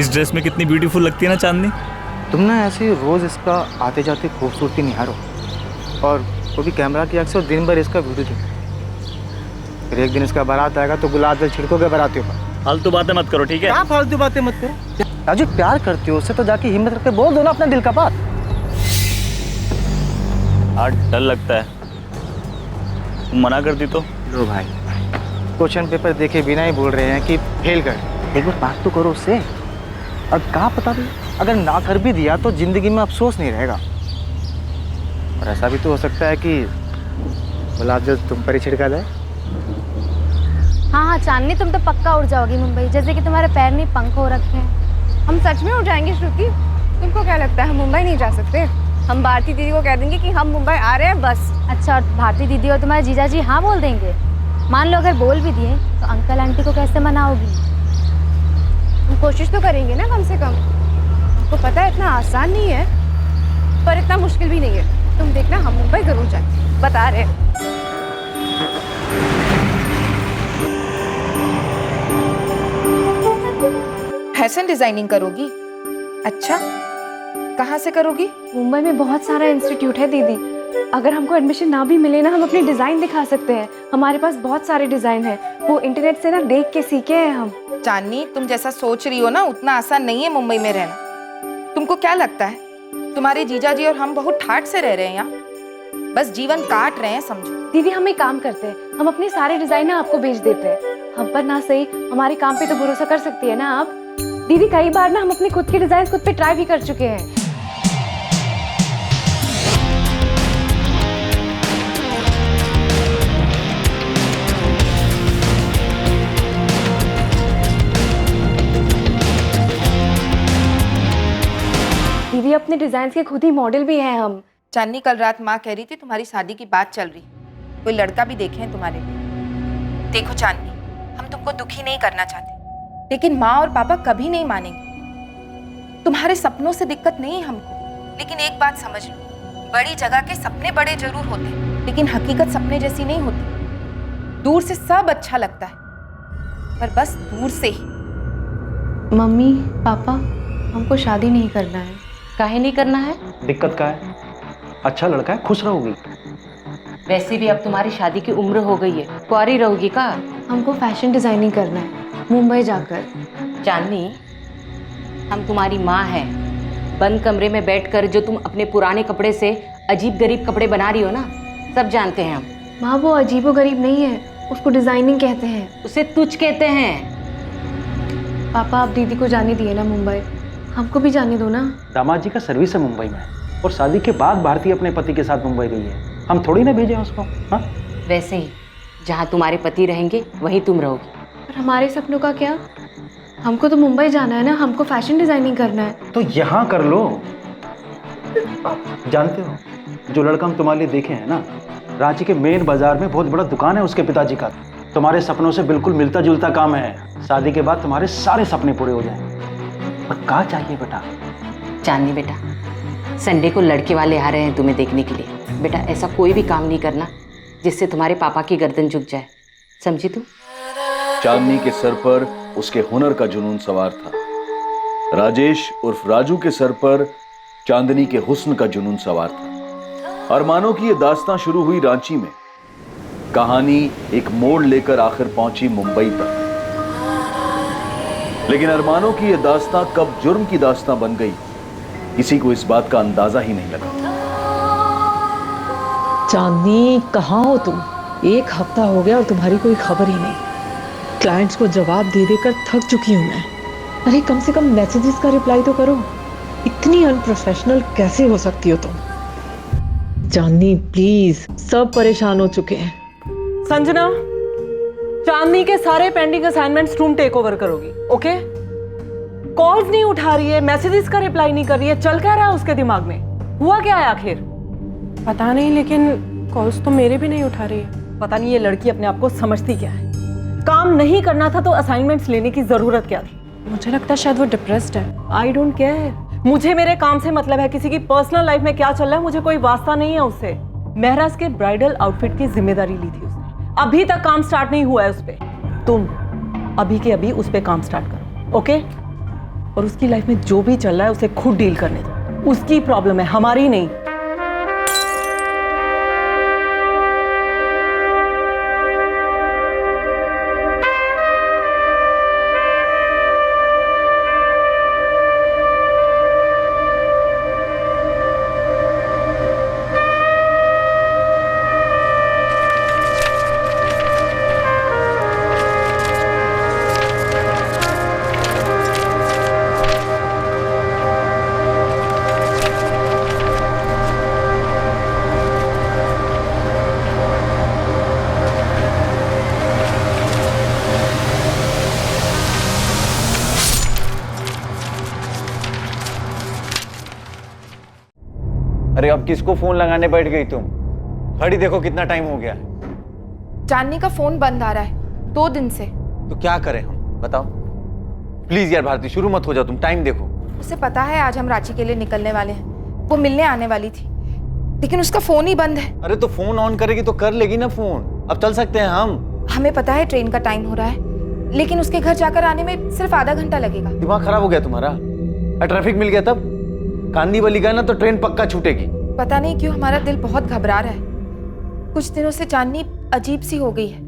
इस ड्रेस में कितनी ब्यूटीफुल लगती है ना चांदनी। तुम ना ऐसे रोज इसका आते जाते खूबसूरती निहारो और वो भी कैमरा की आँख से, और दिन भर इसका वीडियो देखो। फिर एक दिन इसका बारात आएगा तो गुलाब जल छिड़कोगे बारातियों पर। फालतू बातें मत करो, ठीक है? क्या फालतू बातें मत करो। राजू, प्यार करती हो उससे तो जाके हिम्मत रख के बोल दो ना अपना दिल का बात। आज डर लगता है, तुम मना करती तो। लो भाई, क्वेश्चन पेपर देखे बिना ही बोल रहे हैं कि फेल कर। एक बार बात तो करो उससे। अब क्या पता भी, अगर ना कर भी दिया तो जिंदगी में अफसोस नहीं रहेगा। और ऐसा भी तो हो सकता है कि गुलाब जल तुम पर ही छिड़का जाए। हाँ हाँ चांदनी, तुम तो पक्का उड़ जाओगी मुंबई, जैसे कि तुम्हारे पैर नहीं पंख हो रखे हैं। हम सच में उड़ जाएंगे श्रुति? तुमको क्या लगता है हम मुंबई नहीं जा सकते? हम भारती दीदी को कह देंगे कि हम मुंबई आ रहे हैं बस। अच्छा, और भारती दीदी और तुम्हारे जीजा जी हाँ बोल देंगे? मान लो अगर बोल भी दिए तो अंकल आंटी को कैसे मनाओगी? हम कोशिश तो करेंगे ना कम से कम। हमको पता है इतना आसान नहीं है, पर इतना मुश्किल भी नहीं है। तुम देखना, हम मुंबई जरूर जाएंगे, बता रहे हैं। फैशन डिजाइनिंग करोगी? अच्छा, कहाँ से करोगी? मुंबई में बहुत सारा इंस्टीट्यूट है दीदी। अगर हमको एडमिशन ना भी मिले ना, हम अपने डिजाइन दिखा सकते हैं। हमारे पास बहुत सारे डिजाइन हैं, वो इंटरनेट से ना देख के सीखे हैं हम। चांदनी, तुम जैसा सोच रही हो ना उतना आसान नहीं है मुंबई में रहना। तुमको क्या लगता है तुम्हारे जीजा जी और हम बहुत ठाठ से रह रहे हैं यहाँ? बस जीवन काट रहे हैं समझो। दीदी हम एक काम करते हैं, हम अपने सारे डिजाइन ना आपको भेज देते हैं। हम पर ना सही, हमारे काम पे तो भरोसा कर सकती है ना आप? दीदी कई बार ना हम अपने खुद के डिजाइन खुद पे ट्राई भी कर चुके हैं। दीदी अपने डिजाइन के खुद ही मॉडल भी हैं हम। चांदनी, कल रात माँ कह रही थी तुम्हारी शादी की बात चल रही, कोई लड़का भी देखे हैं तुम्हारे लिए। देखो चांदनी, हम तुमको दुखी नहीं करना चाहते, लेकिन माँ और पापा कभी नहीं मानेंगे। तुम्हारे सपनों से दिक्कत नहीं है हमको, लेकिन एक बात समझ लो, बड़ी जगह के सपने बड़े जरूर होते हैं, लेकिन हकीकत सपने जैसी नहीं होती। दूर से सब अच्छा लगता है, पर बस दूर से ही। मम्मी पापा, हमको शादी नहीं करना है। काहे नहीं करना है? दिक्कत क्या है? अच्छा लड़का है, खुश रहोगी। वैसे भी अब तुम्हारी शादी की उम्र हो गई है, कुंवारी रहोगी का? हमको फैशन डिजाइनिंग करना है मुंबई जाकर। चांदनी, हम तुम्हारी माँ हैं। बंद कमरे में बैठकर जो तुम अपने पुराने कपड़े से अजीब गरीब कपड़े बना रही हो ना, सब जानते हैं हम। माँ वो अजीबो गरीब नहीं है, उसको डिजाइनिंग कहते हैं। उसे तुझ कहते हैं। पापा आप दीदी को जाने दिए ना मुंबई, हमको भी जाने दो ना। दामाद जी का सर्विस है मुंबई में, और शादी के बाद भारती अपने पति के साथ मुंबई गई है। हम थोड़ी ना भेजे उसको। हाँ, वैसे ही जहाँ तुम्हारे पति रहेंगे वहीं तुम रहोगी। पर हमारे सपनों का क्या? हमको तो मुंबई जाना है ना, हमको फैशन डिजाइनिंग करना है। तो यहाँ कर लो। जानते हो, जो लड़का हम तुम्हारे लिए देखे हैं ना, रांची के मेन बाजार में बहुत बड़ा दुकान है उसके पिताजी का। तुम्हारे सपनों से बिल्कुल मिलता जुलता काम है। शादी के बाद तुम्हारे सारे सपने पूरे हो जाएं। और क्या चाहिए बेटा? चांदनी बेटा, संडे को लड़के वाले आ रहे हैं तुम्हें देखने के लिए। बेटा ऐसा कोई भी काम नहीं करना जिससे तुम्हारे पापा की गर्दन झुक जाए, समझी तू? चांदनी के सर पर उसके हुनर का जुनून सवार था। राजेश उर्फ राजू के सर पर चांदनी के हुस्न का जुनून सवार था। अरमानों की यह दास्तां शुरू हुई रांची में। कहानी एक मोड़ लेकर आखिर पहुंची मुंबई तक। लेकिन अरमानों की यह दास्तां कब जुर्म की दास्तां बन गई, किसी को इस बात का अंदाजा ही नहीं लगा। चांदनी कहाँ हो तुम? एक हफ्ता हो गया और तुम्हारी कोई खबर ही नहीं। क्लाइंट्स को जवाब दे देकर थक चुकी हूँ मैं। अरे कम से कम मैसेजेस का रिप्लाई तो करो। इतनी अनप्रोफेशनल कैसे हो सकती हो तुम? चांदनी प्लीज, सब परेशान हो चुके हैं। संजना, चांदनी के सारे पेंडिंग असाइनमेंट्स तुम टेक ओवर करोगी, ओके? कॉल्स नहीं उठा रही है, मैसेजेस का रिप्लाई नहीं कर रही है, चल क्या रहा है उसके दिमाग में? हुआ क्या है आखिर? पता नहीं, लेकिन कॉल्स तो मेरे भी नहीं उठा रही है। पता नहीं ये लड़की अपने आप को समझती क्या है। काम नहीं करना था तो असाइनमेंट्स लेने की जरूरत क्या थी? मुझे लगता है शायद वो डिप्रेस्ड है। आई डोंट केयर, मुझे मेरे काम से मतलब है। किसी की पर्सनल लाइफ में क्या चल रहा है मुझे कोई वास्ता नहीं है उससे। महराज के ब्राइडल आउटफिट की जिम्मेदारी ली थी उसने, अभी तक काम स्टार्ट नहीं हुआ है उस पे। तुम अभी के अभी उस पे काम स्टार्ट करो, ओके? और उसकी लाइफ में जो भी चल रहा है उसे खुद डील करने दो। उसकी प्रॉब्लम है, हमारी नहीं। अरे अब किसको फोन लगाने बैठ गई तुम? घड़ी देखो कितना टाइम हो गया है। चांदनी का फोन बंद आ रहा है 2 दिन से। तो क्या करें हम, बताओ प्लीज यार। भारती शुरू मत हो जाओ तुम, टाइम देखो। उसे पता है आज हम रांची के लिए निकलने वाले हैं, वो मिलने आने वाली थी, लेकिन उसका फोन ही बंद है। अरे तो फोन ऑन करेगी तो कर लेगी ना फोन। अब चल सकते हैं हम। हमें पता है ट्रेन का टाइम हो रहा है, लेकिन उसके घर जाकर आने में सिर्फ आधा घंटा लगेगा। दिमाग खराब हो गया तुम्हारा? ट्रैफिक मिल गया तब? कांदी वाली गया ना तो ट्रेन पक्का छूटेगी। पता नहीं क्यों हमारा दिल बहुत घबरा रहा है। कुछ दिनों से चांदनी अजीब सी हो गई है।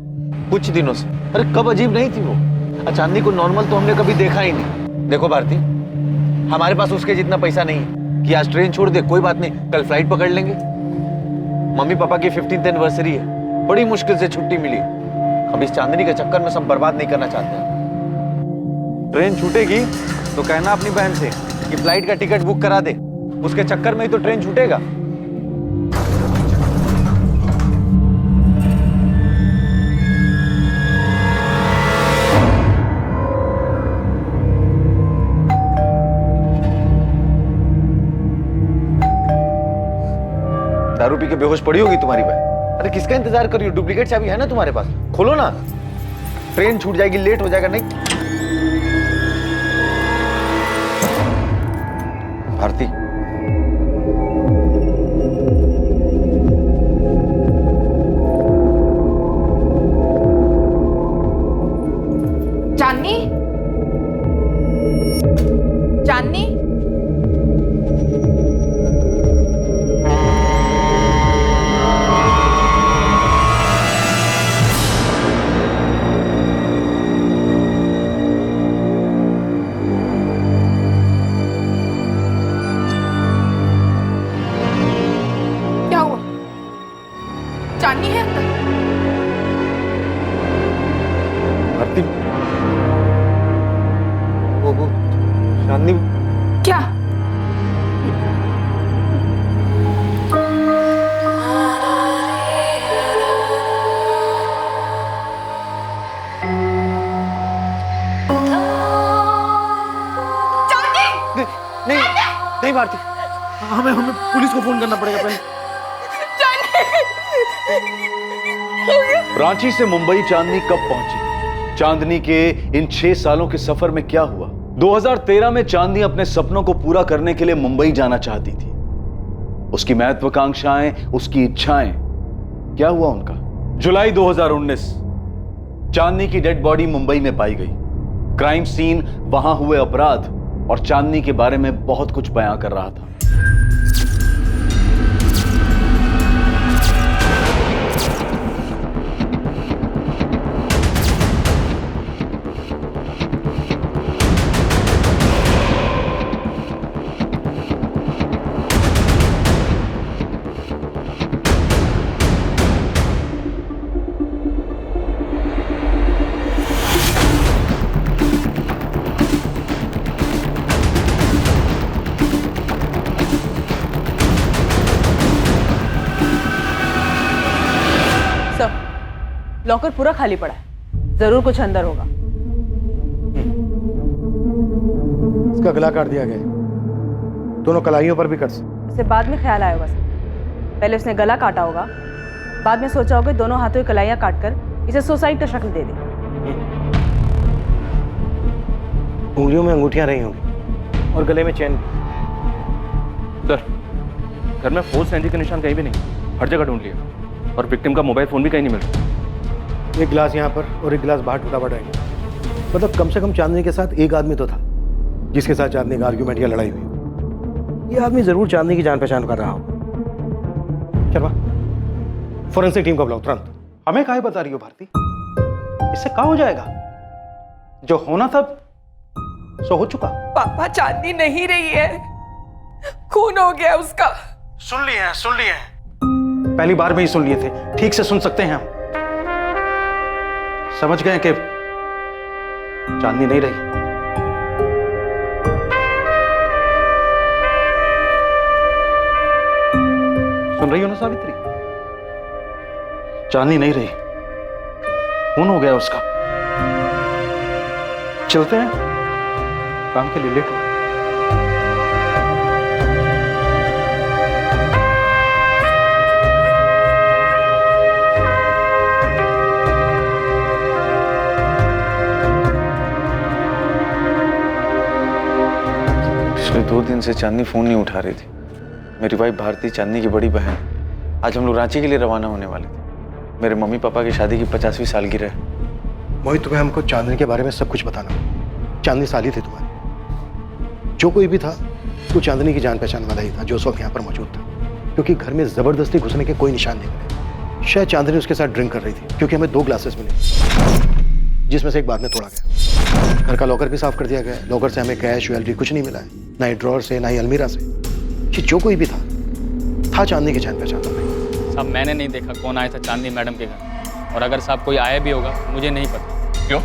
कुछ दिनों से? अरे कब अजीब नहीं थी वो? चांदनी को नॉर्मल तो हमने कभी देखा ही नहीं। देखो भारती, हमारे पास उसके जितना पैसा नहीं है कि आज ट्रेन छोड़ दे। कोई बात नहीं, कल फ्लाइट पकड़ लेंगे। मम्मी पापा की 15th एनिवर्सरी है, बड़ी मुश्किल से छुट्टी मिली। अब इस चांदनी के चक्कर में सब बर्बाद नहीं करना चाहते हैं। ट्रेन छूटेगी तो कहना अपनी बहन से कि फ्लाइट का टिकट बुक करा दे। उसके चक्कर में ही तो ट्रेन छूटेगा। दारू पी के बेहोश पड़ी होगी तुम्हारी बहन। अरे किसका इंतजार कर रही हो? डुप्लीकेट चाबी है ना तुम्हारे पास, खोलो ना। ट्रेन छूट जाएगी, लेट हो जाएगा। नहीं भारती, चांदनी, चांदनी, क्या हुआ? चांदनी है अंदर? भारती, वो चांदनी क्या? नहीं नहीं भारती, हमें पुलिस को फोन करना पड़ेगा पहले। रांची से मुंबई चांदनी कब पहुंची? चांदनी के इन 6 सालों के सफर में क्या हुआ? 2013 में चांदनी अपने सपनों को पूरा करने के लिए मुंबई जाना चाहती थी। उसकी महत्वाकांक्षाएं, उसकी इच्छाएं, क्या हुआ उनका? जुलाई 2019 चांदनी की डेड बॉडी मुंबई में पाई गई। क्राइम सीन, वहां हुए अपराध और चांदनी के बारे में बहुत कुछ बयां कर रहा था। लॉकर पूरा खाली पड़ा है, जरूर कुछ अंदर होगा। इसका गला काट दिया गया है। दोनों कलाइयों पर भी कर्ज। उसे बाद में ख्याल आया होगा सर। पहले उसने गला काटा होगा, बाद में सोचा होगा दोनों हाथों की कलाइयां काटकर इसे सुसाइड का शक्ल दे दे। उंगलियों में अंगूठियां रही होंगी और गले में चेन। सर, घर में फोर्स एंट्री का निशान कहीं भी नहीं, हर जगह ढूंढ लिया और विक्टिम का मोबाइल फोन भी कहीं नहीं मिल रहा। एक गिलास यहाँ पर और एक गिलास बाहर टूटा पड़ा है। मतलब कम से कम चांदनी के साथ एक आदमी तो था। जिसके साथ चांदनी का आर्ग्यूमेंट या लड़ाई हुई। ये आदमी जरूर चांदनी की जान पहचान कर रहा होगा। चलवा, फॉरेंसिक टीम को बुलाओ तुरंत। हमें काहे बता रही हो भारती? इससे क्या हो जाएगा? जो होना था सो हो चुका। पापा, चांदनी नहीं रही है, खून हो गया उसका। सुन लिए हैं, सुन लिए हैं। पहली बार में ही सुन लिए थे, ठीक से सुन सकते हैं हम। समझ गए कि चांदनी नहीं रही। सुन रही हो ना सावित्री? चांदनी नहीं रही, खून हो गया उसका। चलते हैं, काम के लिए लेट हो। पिछले 2 दिन से चांदनी फोन नहीं उठा रही थी। मेरी वाइफ भारती, चांदनी की बड़ी बहन, आज हम लोग रांची के लिए रवाना होने वाले थे। मेरे मम्मी पापा की शादी की 50वीं सालगिरह है। मोहित, तुम्हें हमको चांदनी के बारे में सब कुछ बताना। चांदनी साली थी तुम्हारी। जो कोई भी था वो चांदनी की जान पहचान वाला ही था जो उस वक्त यहाँ पर मौजूद था, क्योंकि घर में जबरदस्ती घुसने के कोई निशान नहीं मिले। शायद चांदनी उसके साथ ड्रिंक कर रही थी, क्योंकि हमें 2 ग्लासेस मिले, जिसमें से एक बाद में तोड़ा गया। घर का लॉकर भी साफ कर दिया गया। लॉकर से हमें कैश, ज्वेलरी कुछ नहीं मिला है, ना ही ड्रॉर से, ना ही अलमीरा से। कि जो कोई भी था चांदनी की जान पहचान वाला। साहब, मैंने नहीं देखा कौन आया था चांदनी मैडम के घर, और अगर साहब कोई आया भी होगा मुझे नहीं पता। क्यों?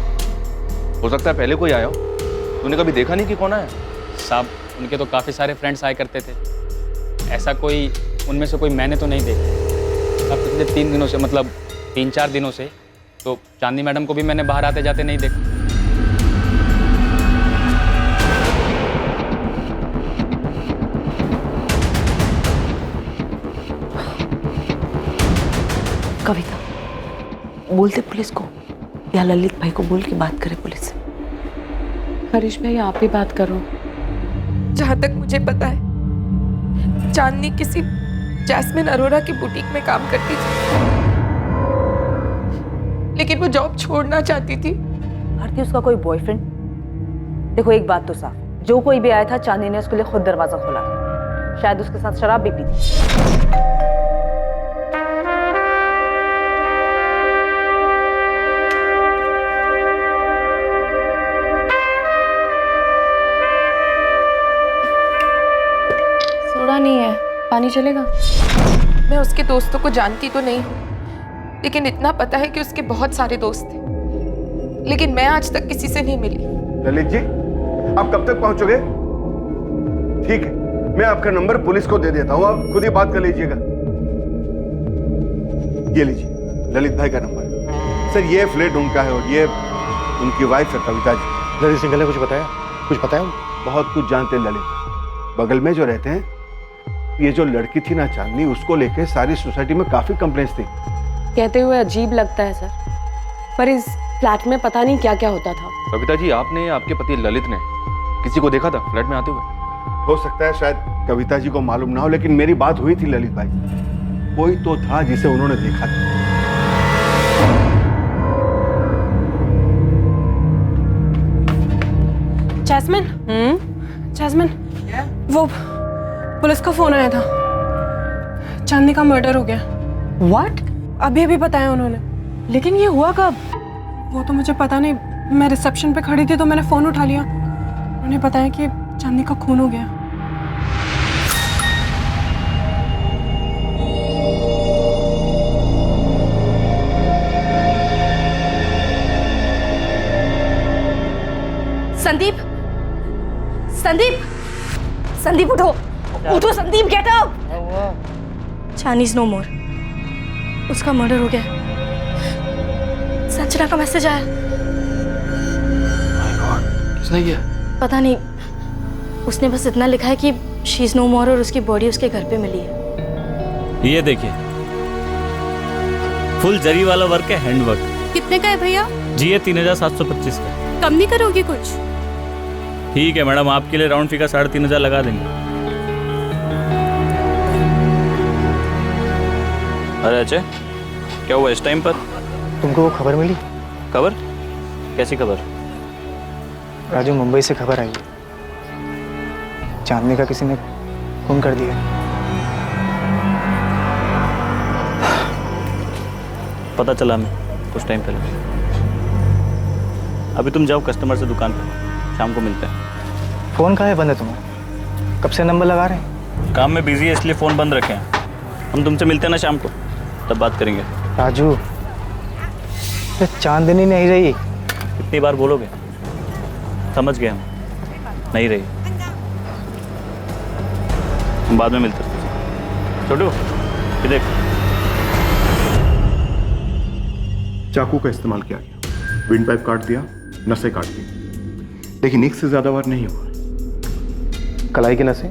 हो सकता है पहले कोई आया हो, तूने कभी देखा नहीं कि कौन आया? साहब, उनके तो काफ़ी सारे फ्रेंड्स आया करते थे, ऐसा कोई उनमें से कोई मैंने तो नहीं देखा। अब पिछले 3 दिनों से, मतलब 3-4 दिनों से तो चांदनी मैडम को भी मैंने बाहर आते जाते नहीं देखा। कविता, बोलते पुलिस को या ललित भाई को बोल के बात करे पुलिस से। हरीश भाई, आप ही बात करो। जहां तक मुझे पता है, चांदनी किसी जैस्मिन अरोरा की बुटीक में काम करती थी, लेकिन वो जॉब छोड़ना चाहती थी। भारती उसका कोई बॉयफ्रेंड? देखो, एक बात तो साफ, जो कोई भी आया था चांदनी ने उसके लिए खुद दरवाजा खोला था। शायद उसके साथ शराब भी पी थी। सोडा नहीं है, पानी चलेगा? मैं उसके दोस्तों को जानती तो नहीं हूँ, लेकिन इतना पता है कि उसके बहुत सारे दोस्त थे, लेकिन मैं आज तक किसी से नहीं मिली। ललित जी, आप कब तक पहुंचोगे? ठीक है, मैं आपका नंबर पुलिस को दे देता हूं, आप खुद ही बात कर लीजिएगा। ये लीजिए, ललित भाई का नंबर। सर, ये फ्लैट उनका है और ये उनकी वाइफ है कविता जी। ललित सिंघल ने कुछ बताया? कुछ बताया? बहुत कुछ जानते हैं ललित। बगल में जो रहते हैं, ये जो लड़की थी ना चांदनी, उसको लेके सारी सोसाइटी में काफी कंप्लेंट्स थी। कहते हुए अजीब लगता है सर, पर इस फ्लैट में पता नहीं क्या क्या होता था। कविता जी, आपने या आपके पति ललित ने किसी को देखा था फ्लैट में आते हुए? हो सकता है शायद कविता जी को मालूम ना हो, लेकिन मेरी बात हुई थी ललित भाई। कोई तो था जिसे उन्होंने देखा था। जैस्मिन, जैस्मिन, वो पुलिस का फोन आया था, चांदनी का मर्डर हो गया। व्हाट? अभी अभी बताया उन्होंने, लेकिन ये हुआ कब वो तो मुझे पता नहीं। मैं रिसेप्शन पे खड़ी थी तो मैंने फोन उठा लिया, उन्होंने बताया कि चांदनी का खून हो गया। संदीप, संदीप, संदीप उठो, उठो Sandeep, get up. Chandni is no more, उसका मर्डर हो गया। संजना का मैसेज आया। किसने किया? पता नहीं, उसने बस इतना लिखा है कि शी इज नो मोर और उसकी बॉडी उसके घर पे मिली है। ये देखिए, फुल जरी वाला वर्क है, हैंड वर्क। कितने का है भैया? जी ये 3725 का। कम नहीं करोगे कुछ? ठीक है मैडम, आपके लिए राउंड फिगर 3500 लगा देंगे। अरे अजय, क्या हुआ इस टाइम पर? तुमको वो खबर मिली? खबर? कैसी खबर? राजू, मुंबई से खबर आई चांदनी का किसी ने खून कर दिया। पता चला हमें कुछ टाइम पहले। अभी तुम जाओ कस्टमर से दुकान पर, शाम को मिलते हैं। फ़ोन कहाँ है बंद है तुम्हारा? कब से नंबर लगा रहे हैं? काम में बिजी है इसलिए फ़ोन बंद रखे हैं। हम तुमसे मिलते हैं ना शाम को, तब बात करेंगे। राजू, ये चांदनी नहीं रही। कितनी बार बोलोगे? समझ गए हम, नहीं रही। हम बाद में मिलते हैं। छोटू, ये देख। चाकू का इस्तेमाल किया गया, विंड पाइप काट दिया, नसें काट दी, लेकिन एक से ज्यादा बार नहीं हुआ। कलाई की नसें?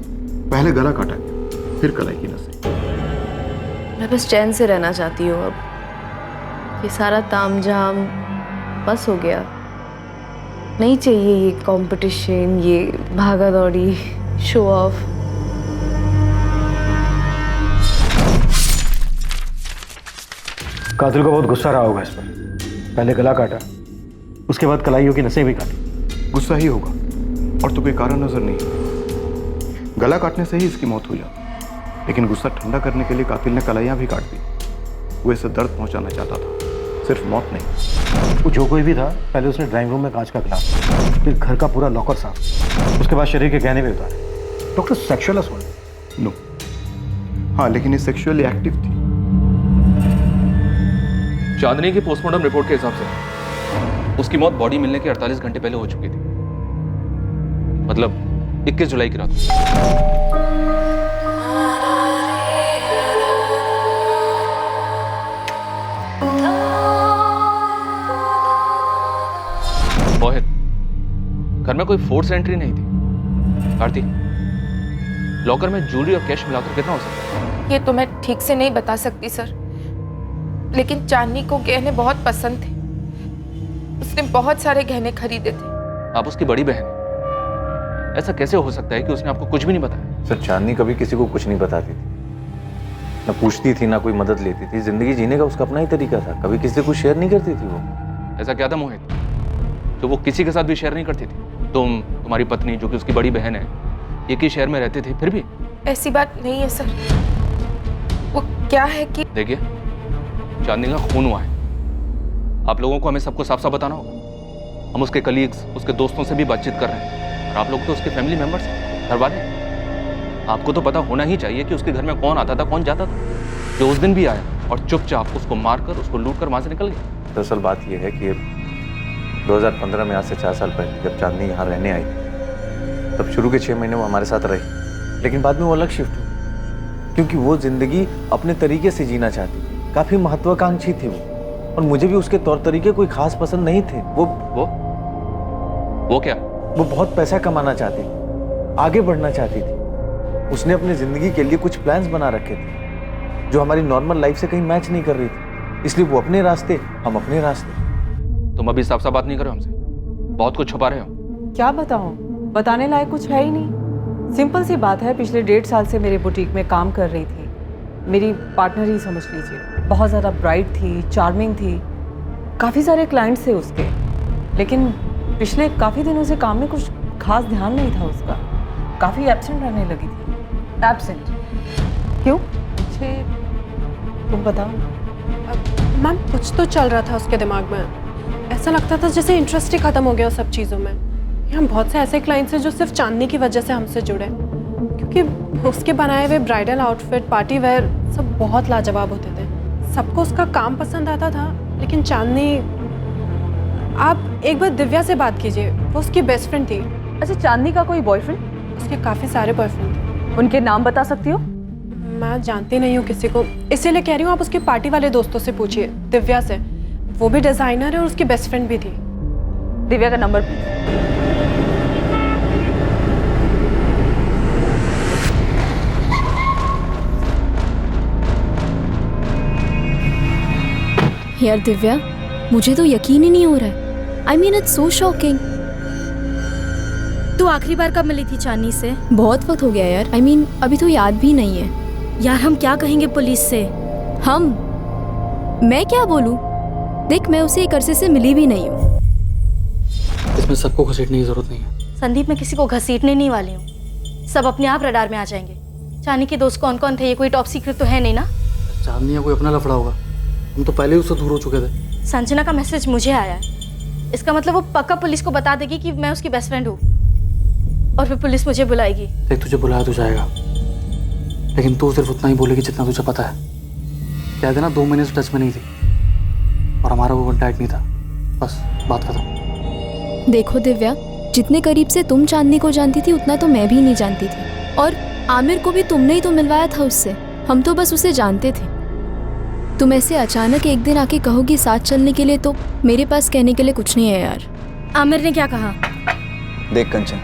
पहले गला काटा गया, फिर कलाई की नसें। मैं बस चैन से रहना चाहती हूँ अब। ये सारा तामझाम बस हो गया। नहीं चाहिए ये कंपटीशन, ये भागा दौड़ी, शो ऑफ। कातिल को बहुत गुस्सा रहा होगा इस पर। पहले गला काटा, उसके बाद कलाइयों की नसें भी काटी। गुस्सा ही होगा, और तो कोई कारण नजर नहीं। गला काटने से ही इसकी मौत हुई जाती, लेकिन गुस्सा ठंडा करने के लिए कातिल ने कलाइयां भी काट दी। वो इसे दर्द पहुंचाना चाहता था, सिर्फ मौत नहीं। वो जो कोई भी था, पहले उसने ड्राइंग रूम में कांच का गिलास, फिर घर का पूरा लॉकर साफ, उसके बाद शरीर के गहने भी उतारे। Doctor sexual assault? नो। हाँ, लेकिन ये सेक्सुअली एक्टिव थी। चांदनी की पोस्टमार्टम रिपोर्ट के हिसाब से उसकी मौत बॉडी मिलने के 48 घंटे पहले हो चुकी थी, मतलब 21 जुलाई की रात। मोहित, घर में कोई फोर्स एंट्री नहीं थी। आरती, लॉकर में ज्वेलरी और कैश मिलाकर कितना हो सकता है? ये तो मैं ठीक से नहीं बता सकती सर, लेकिन चांदनी को गहने बहुत पसंद थे। उसने बहुत सारे गहने खरीदे थे। आप उसकी बड़ी बहन हैं, ऐसा कैसे हो सकता है कि उसने आपको कुछ भी नहीं बताया? सर, चांदनी कभी किसी को कुछ नहीं बताती थी, ना पूछती थी, ना कोई मदद लेती थी। जिंदगी जीने का उसका अपना ही तरीका था, कभी किसी से कुछ शेयर नहीं करती थी वो। ऐसा क्या था मोहित जो वो किसी के साथ भी शेयर नहीं करती थी? तुम्हारी पत्नी जो कि उसकी बड़ी बहन है, एक ही शहर में रहते थे, फिर भी? ऐसी बात नहीं है सर। वो क्या है कि देखिए, चांदनी का खून हुआ है। आप लोगों को हमें सबको साफ साफ बताना होगा। हम उसके कलीग्स, उसके दोस्तों से भी बातचीत कर रहे हैं, और आप लोग तो उसके फैमिली मेंबर्स हैं, घर वाले। आपको तो पता होना ही चाहिए कि उसके घर में कौन आता था, कौन जाता था, जो उस दिन भी आया और चुपचाप उसको मारकर, उसको लूट कर वहां से निकल गया। दरअसल बात यह है कि 2015 में, आज से 4 साल पहले, जब चांदनी यहाँ रहने आई थी, तब शुरू के 6 महीने वो हमारे साथ रही, लेकिन बाद में वो अलग शिफ्ट हुई, क्योंकि वो जिंदगी अपने तरीके से जीना चाहती थी। काफी महत्वाकांक्षी थी वो, और मुझे भी उसके तौर तरीके कोई खास पसंद नहीं थे। वो क्या? वो बहुत पैसा कमाना चाहती थी, आगे बढ़ना चाहती थी। उसने अपनी जिंदगी के लिए कुछ प्लान्स बना रखे थे, जो हमारी नॉर्मल लाइफ से कहीं मैच नहीं कर रही थी। इसलिए वो अपने रास्ते, हम अपने रास्ते। तुम अभी साफ साफ बात नहीं कर रहे हो हमसे, बहुत कुछ छुपा रहे हो। क्या बताऊं, बताने लायक कुछ है ही नहीं। सिंपल सी बात है, पिछले 1.5 साल से मेरे बुटीक में काम कर रही थी। मेरी पार्टनर ही समझ लीजिए। बहुत ज़्यादा ब्राइट थी, चार्मिंग थी, काफ़ी सारे क्लाइंट्स थे उसके, लेकिन पिछले काफ़ी दिनों से काम में कुछ खास ध्यान नहीं था उसका। काफ़ी एब्सेंट रहने लगी थी। एब्सेंट? क्यों? मुझे तुम बताओ। मैम, कुछ तो चल रहा था उसके दिमाग में। ऐसा लगता था जैसे इंटरेस्ट ही खत्म हो गया उस सब चीज़ों में। यहाँ बहुत से ऐसे क्लाइंट्स हैं जो सिर्फ चांदनी की वजह से हमसे जुड़े, क्योंकि उसके बनाए हुए ब्राइडल आउटफिट, पार्टी वेयर सब बहुत लाजवाब होते थे। सबको उसका काम पसंद आता था, लेकिन चांदनी, आप एक बार दिव्या से बात कीजिए, वो उसकी बेस्ट फ्रेंड थी। अच्छा, चांदनी का कोई बॉयफ्रेंड? उसके काफ़ी सारे बॉयफ्रेंड थे। उनके नाम बता सकती हो? मैं जानती नहीं हूँ किसी को, इसीलिए कह रही हूँ आप उसके पार्टी वाले दोस्तों से पूछिए, दिव्या से। वो भी डिज़ाइनर है और उसकी बेस्ट फ्रेंड भी थी। दिव्या का नंबर? यार दिव्या, मुझे तो यकीन ही नहीं हो रहा है। I mean it's so shocking. तू आखिरी बार कब मिली थी चांदनी से? बहुत वक्त हो गया यार। आई मीन अभी तो याद भी नहीं है। यार हम क्या कहेंगे पुलिस से? मैं क्या बोलूं? देख, मैं उसे एक अरसे से मिली भी नहीं हूँ। इसमें सबको घसीटने की जरूरत नहीं है। संदीप, मैं किसी को घसीटने नहीं वाली हूँ। सब अपने आप रडार में आ जाएंगे। चांदनी के दोस्त कौन कौन थे, ये कोई टॉप सीक्रेट तो है नहीं ना? चांदनी या कोई अपना लफड़ा होगा, हम तो पहले ही उससे दूर हो चुके थे। संजना का मैसेज मुझे आया है, इसका मतलब वो पक्का पुलिस को बता देगी कि मैं उसकी बेस्ट फ्रेंड हूँ, और फिर पुलिस मुझे बुलाएगी। देख, तुझे बुलाया तो जाएगा, लेकिन तू सिर्फ उतना ही बोलेगी जितना तुझे पता है। कह देना 2 महीने से टच में नहीं थी और हमारा वो कॉन्टैक्ट नहीं था, बस बात खत्म। देखो दिव्या, जितने करीब से तुम चांदनी को जानती थी उतना तो मैं भी नहीं जानती थी, और आमिर को भी तुमने ही तो मिलवाया था उससे, हम तो बस उसे जानते थे। तुम ऐसे अचानक एक दिन आके कहोगी साथ चलने के लिए, तो मेरे पास कहने के लिए कुछ नहीं है यार। आमिर ने क्या कहा? देख कंचन,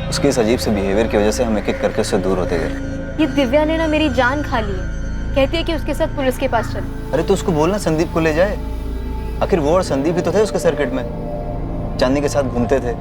उसके इस अजीब से बिहेवियर की वजह से हम एक एक करके उससे दूर होते गए। ये दिव्या ने ना मेरी जान खा ली है, कहती है कि उसके साथ पुलिस के पास चल। अरे तो उसको बोलना संदीप को ले जाए, आखिर वो और संदीप भी तो थे उसके सर्किट में, चांदनी के साथ घूमते थे,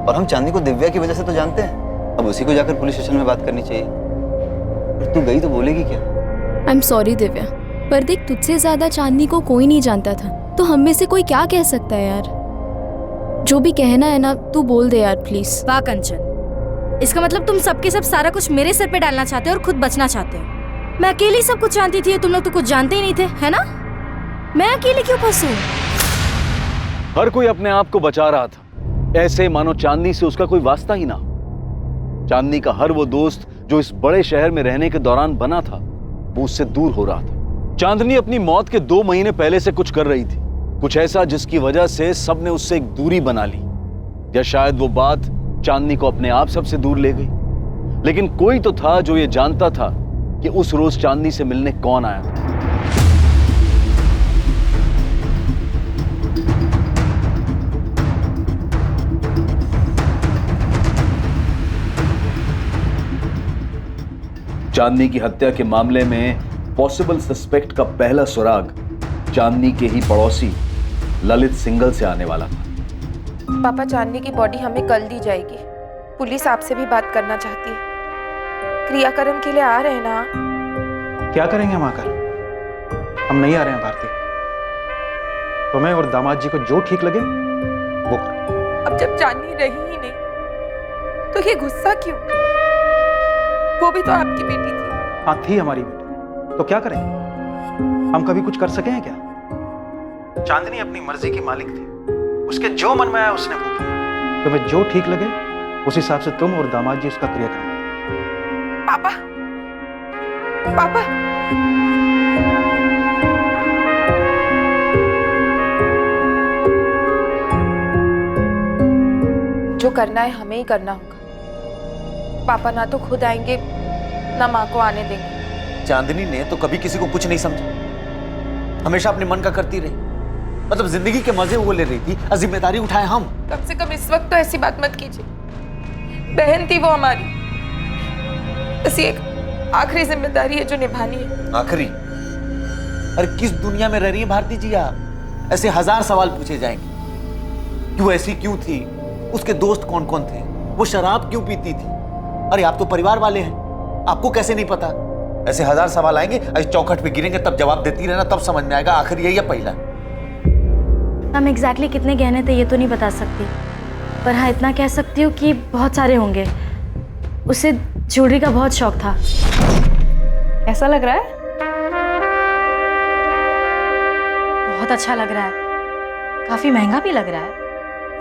और हम चांदनी को दिव्या की वजह से तो जानते हैं। अब उसी को जाकर पुलिस स्टेशन में बात करनी चाहिए। और तू गई तो बोलेगी क्या? आई एम सॉरी दिव्या, पर देख तुझसे ज्यादा चांदनी को कोई नहीं जानता था, तो हम में से कोई क्या कह सकता है यार। जो भी कहना है ना तू बोल दे यार प्लीज। वाह कंचन, इसका मतलब तुम सबके सब सारा कुछ मेरे सर पे डालना चाहते हो और खुद बचना चाहते हो। मैं अकेली सब कुछ जानती थी, तुम लोग तो कुछ जानते ही नहीं थे, है ना? मैं अकेली क्यों फंसूं? हर कोई अपने आप को बचा रहा था, ऐसे मानो चांदनी से उसका कोई वास्ता ही ना। चांदनी का हर वो दोस्त जो इस बड़े शहर में रहने के दौरान बना था, वो उससे दूर हो रहा था। चांदनी अपनी मौत के 2 महीने पहले से कुछ कर रही थी, कुछ ऐसा जिसकी वजह से सबने उससे एक दूरी बना ली, या शायद वो बात चांदनी को अपने आप सबसे दूर ले गई। लेकिन कोई तो था जो ये जानता था कि उस रोज चांदनी से मिलने कौन आया था। चांदनी की हत्या के मामले में पॉसिबल सस्पेक्ट का पहला सुराग चांदनी के ही पड़ोसी ललित सिंघल से आने वाला था। पापा, चांदनी की बॉडी हमें कल दी जाएगी। पुलिस आपसे भी बात करना चाहती है। क्रियाक्रम के लिए आ रहे हैं ना? क्या करेंगे हम आकर? हम नहीं आ रहे हैं भारती। तुम्हें और दामाद जी को जो ठीक लगे वो करो। अब जब चांदनी रही ही नहीं तो ये गुस्सा क्यों? वो भी तो आपकी बेटी थी। हाँ, थी हमारी बेटी, तो क्या करें? हम कभी कुछ कर सके हैं क्या? चांदनी अपनी मर्जी की मालिक थी, उसके जो मन में आया उसने वो किया। तुम्हें जो ठीक लगे उस हिसाब से तुम और दामाद जी उसका क्रियाक्रम करो। पापा, पापा, जो करना है हमें ही करना होगा। पापा ना तो खुद आएंगे ना माँ को आने देंगे। चांदनी ने तो कभी किसी को कुछ नहीं समझा, हमेशा अपने मन का करती रही। मतलब जिंदगी के मजे वो ले रही थी और जिम्मेदारी उठाए हम। कम से कम इस वक्त तो ऐसी बात मत कीजिए। बहन थी वो हमारी, बस एक आखिरी जिम्मेदारी है जो निभानी है। आखिरी? अरे किस दुनिया में रह रही है भारती जी आप? ऐसे 1000 सवाल पूछे जाएंगे। क्यों ऐसी क्यों थी? उसके दोस्त कौन कौन थे? वो शराब क्यों पीती थी? अरे आप तो परिवार वाले हैं, आपको कैसे नहीं पता? ऐसे 1000 सवाल आएंगे, ऐसे चौखट पे गिरेंगे, तब जवाब देती रहना, तब समझ में आएगा आखिर यही या पहला। हम एग्जैक्टली कितने गहने थे ये तो नहीं बता सकती, पर हाँ इतना कह सकती हूँ कि बहुत सारे होंगे। उसे ज्वेलरी का बहुत शौक था। ऐसा लग रहा है? बहुत अच्छा लग रहा है, काफी महंगा भी लग रहा है।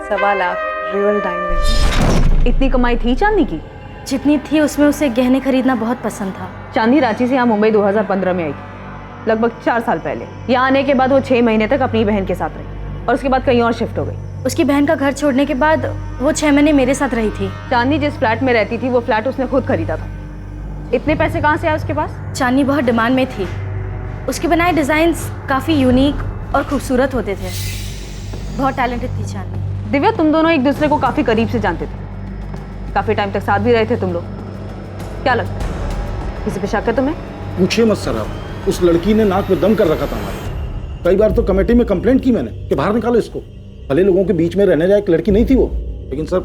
1.25 लाख रियल डायमंड। इतनी कमाई थी चांदनी की? जितनी थी उसमें उसे गहने खरीदना बहुत पसंद था। चांदनी रांची से यहाँ मुंबई 2015 में आई थी, लगभग 4 साल पहले। यहाँ आने के बाद वो 6 महीने तक अपनी बहन के साथ रही और उसके बाद कहीं और शिफ्ट हो गई। उसकी बहन का घर छोड़ने के बाद वो 6 महीने मेरे साथ रही थी। चांदनी जिस फ्लैट में रहती थी वो फ्लैट उसने खुद खरीदा था। इतने पैसे कहाँ से आए उसके पास? चांदनी बहुत डिमांड में थी, उसके बनाए डिजाइन्स काफी यूनिक और खूबसूरत होते थे। बहुत टैलेंटेड थी चांदनी। दिव्या, तुम दोनों एक दूसरे को काफी करीब से जानते थे, काफी टाइम तक साथ भी रहे थे तुम लोग। क्या लगता है किसी पे शक है तुम्हें? पूछिए मत सर, आप उस लड़की ने नाक में दम कर रखा था हमारे। कई बार तो कमेटी में कंप्लेंट की मैंने कि बाहर निकालो इसको। भले लोगों के बीच में रहने लायक लड़की नहीं थी वो, लेकिन सर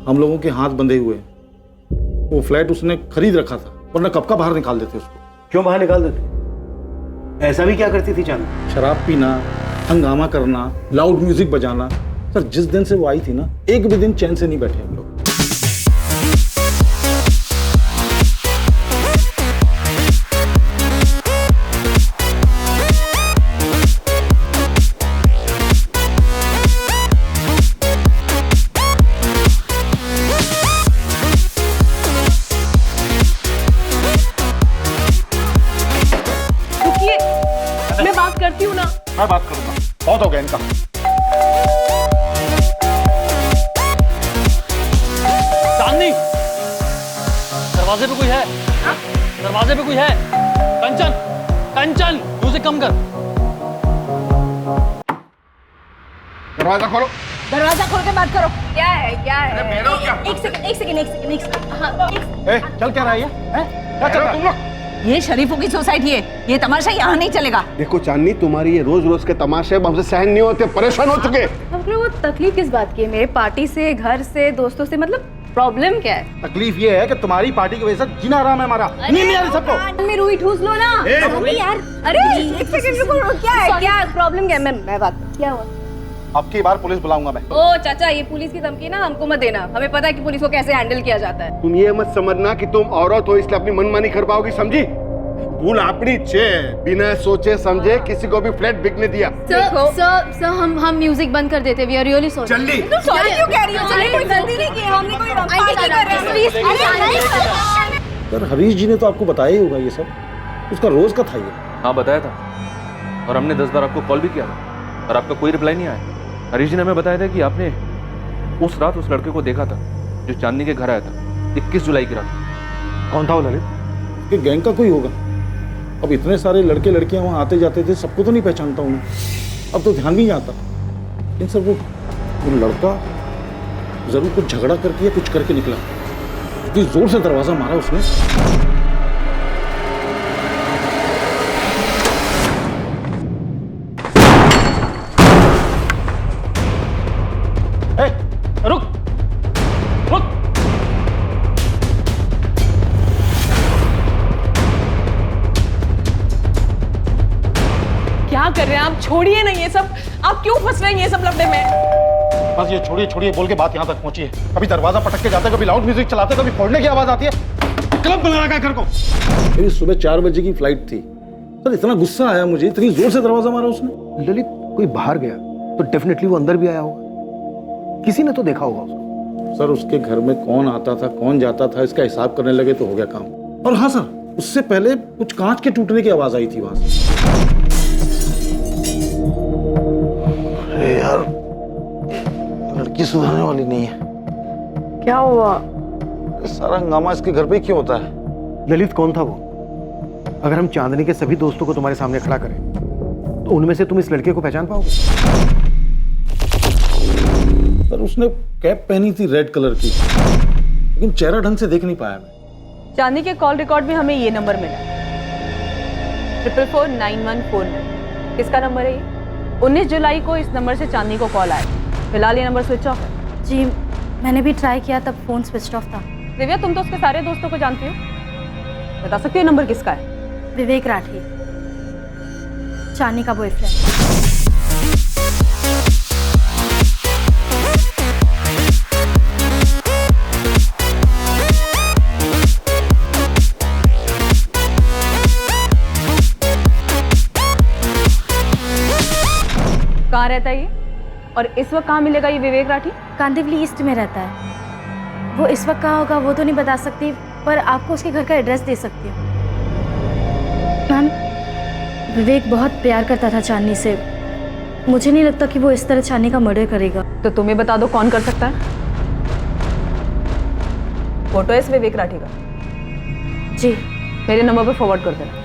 हम लोगों के हाथ बंधे हुए। वो फ्लैट उसने खरीद रखा था, वरना कब का बाहर निकाल देते उसको। क्यों बाहर निकाल देते? ऐसा भी क्या करती थी चांदनी? शराब पीना, हंगामा करना, लाउड म्यूजिक बजाना। सर जिस दिन से वो आई थी ना, एक भी दिन चैन से नहीं बैठे हम लोग। मैं बात करूंगा, बहुत हो गया इनका। चांदनी, दरवाजे पे कोई है? दरवाजे पे कोई है? कंचन, कंचन, म्यूजिक कम कर। दरवाजा खोलो। दरवाजा खोल के बात करो। क्या है क्या है? एक सेकंड। ए, चल क्या रहा है ये? क्या चल रहा है तुम लोग? ये शरीफों की सोसाइटी है, ये तमाशा यहाँ नहीं चलेगा। देखो चांदनी, तुम्हारी ये रोज रोज के तमाशे हमसे सहन नहीं होते, परेशान हो चुके। मतलब वो तकलीफ किस बात की है? मेरे पार्टी से, घर से, दोस्तों से, मतलब प्रॉब्लम क्या है? तकलीफ ये है कि तुम्हारी पार्टी की वजह से जीना आराम है हमारा। नींद नहीं आ रही सबको। में रूई ठूस लो ना। ए, यार, अरे एक सेकंड रुको, क्या है? क्या प्रॉब्लम क्या है? मैं बात, क्या हुआ? अब की बार पुलिस बुलाऊंगा मैं। ओ चाचा, ये पुलिस की धमकी ना हमको मत देना, हमें पता है कि पुलिस को कैसे हैंडल किया जाता है। तुम ये मत समझना कि तुम औरत हो इसलिए अपनी मनमानी कर पाओगी, समझी? भूल अपनी छे, बिना सोचे समझे किसी को भी फ्लैट बिकने दिया। सर हम म्यूजिक बंद कर देते, वी आर रियली सॉरी। जल्दी। तुम सॉरी क्यों कह रही हो? चलिए, कोई गलती नहीं की, हमने कोई पार्टी कर रहे हैं। प्लीज। सर हरीश जी ने तो आपको बताया ही होगा ये सब, उसका रोज का था ये। हाँ बताया था, और हमने 10 बार आपको कॉल भी किया था और आपका कोई रिप्लाई नहीं आया। हरीश जी ने हमें बताया था कि आपने उस रात उस लड़के को देखा था जो चांदनी के घर आया था 21 जुलाई की रात। कौन था वो ललित? कि गैंग का कोई होगा। अब इतने सारे लड़के लड़कियां वहाँ आते जाते थे, सबको तो नहीं पहचानता हूँ, अब तो ध्यान नहीं आता। इन सब वो लड़का जरूर कुछ झगड़ा करके या कुछ करके निकला, इतनी जोर से दरवाजा मारा उसने। रुक, रुक। क्या कर रहे हैं आप? छोड़िए ना ये सब, आप क्यों फंस रहे हैं ये सब लफड़े में? बस ये छोड़िए छोड़िए बोल के बात यहाँ तक पहुंची है। कभी दरवाजा पटक के जाते, कभी लाउड म्यूजिक चलाते, कभी फोड़ने की आवाज आती है। क्लब बना रखा है घर को। मेरी सुबह 4 बजे की फ्लाइट थी सर, इतना गुस्सा आया मुझे, इतनी जोर से दरवाजा मारा उसने। ललित, कोई बाहर गया तो डेफिनेटली वो अंदर भी आया होगा, किसी ने तो देखा होगा उसको। सर उसके घर में कौन आता था कौन जाता था इसका हिसाब करने लगे तो हो गया काम। और हाँ सर, उससे पहले कुछ कांच के टूटने की आवाज आई थी वहां से। अरे यार, लड़की सुधरने वाली नहीं है। क्या हुआ? सारा हंगामा इसके घर पे क्यों होता है? ललित कौन था वो? अगर हम चांदनी के सभी दोस्तों को तुम्हारे सामने खड़ा करें तो उनमें से तुम इस लड़के को पहचान पाओगे? सर उसने कैप पहनी थी रेड कलर की, लेकिन चेहरा ढंग से देख नहीं पाया मैं। चांदनी के कॉल रिकॉर्ड में हमें ये नंबर मिला, 4449149। किसका नंबर है ये? 19 जुलाई को इस नंबर से चांदनी को कॉल आया। फिलहाल ये नंबर स्विच ऑफ है। जी मैंने भी ट्राई किया, तब फोन स्विच ऑफ था। दिव्या, तुम तो उसके सारे दोस्तों को जानती हो, बता सकती हो नंबर किसका है? विवेक राठी, चांदनी का बॉयफ्रेंड। कहाँ रहता है ये, और इस वक्त कहाँ मिलेगा ये विवेक राठी? कांदिवली ईस्ट में रहता है। वो इस वक्त कहाँ होगा वो तो नहीं बता सकती, पर आपको उसके घर का एड्रेस दे सकती हूँ। मैम, विवेक बहुत प्यार करता था चांदनी से, मुझे नहीं लगता कि वो इस तरह चांदनी का मर्डर करेगा। तो तुम्हें बता दो कौन कर सकता है? फोटो है इस विवेक राठी का? जी। मेरे नंबर पे फॉरवर्ड कर देना।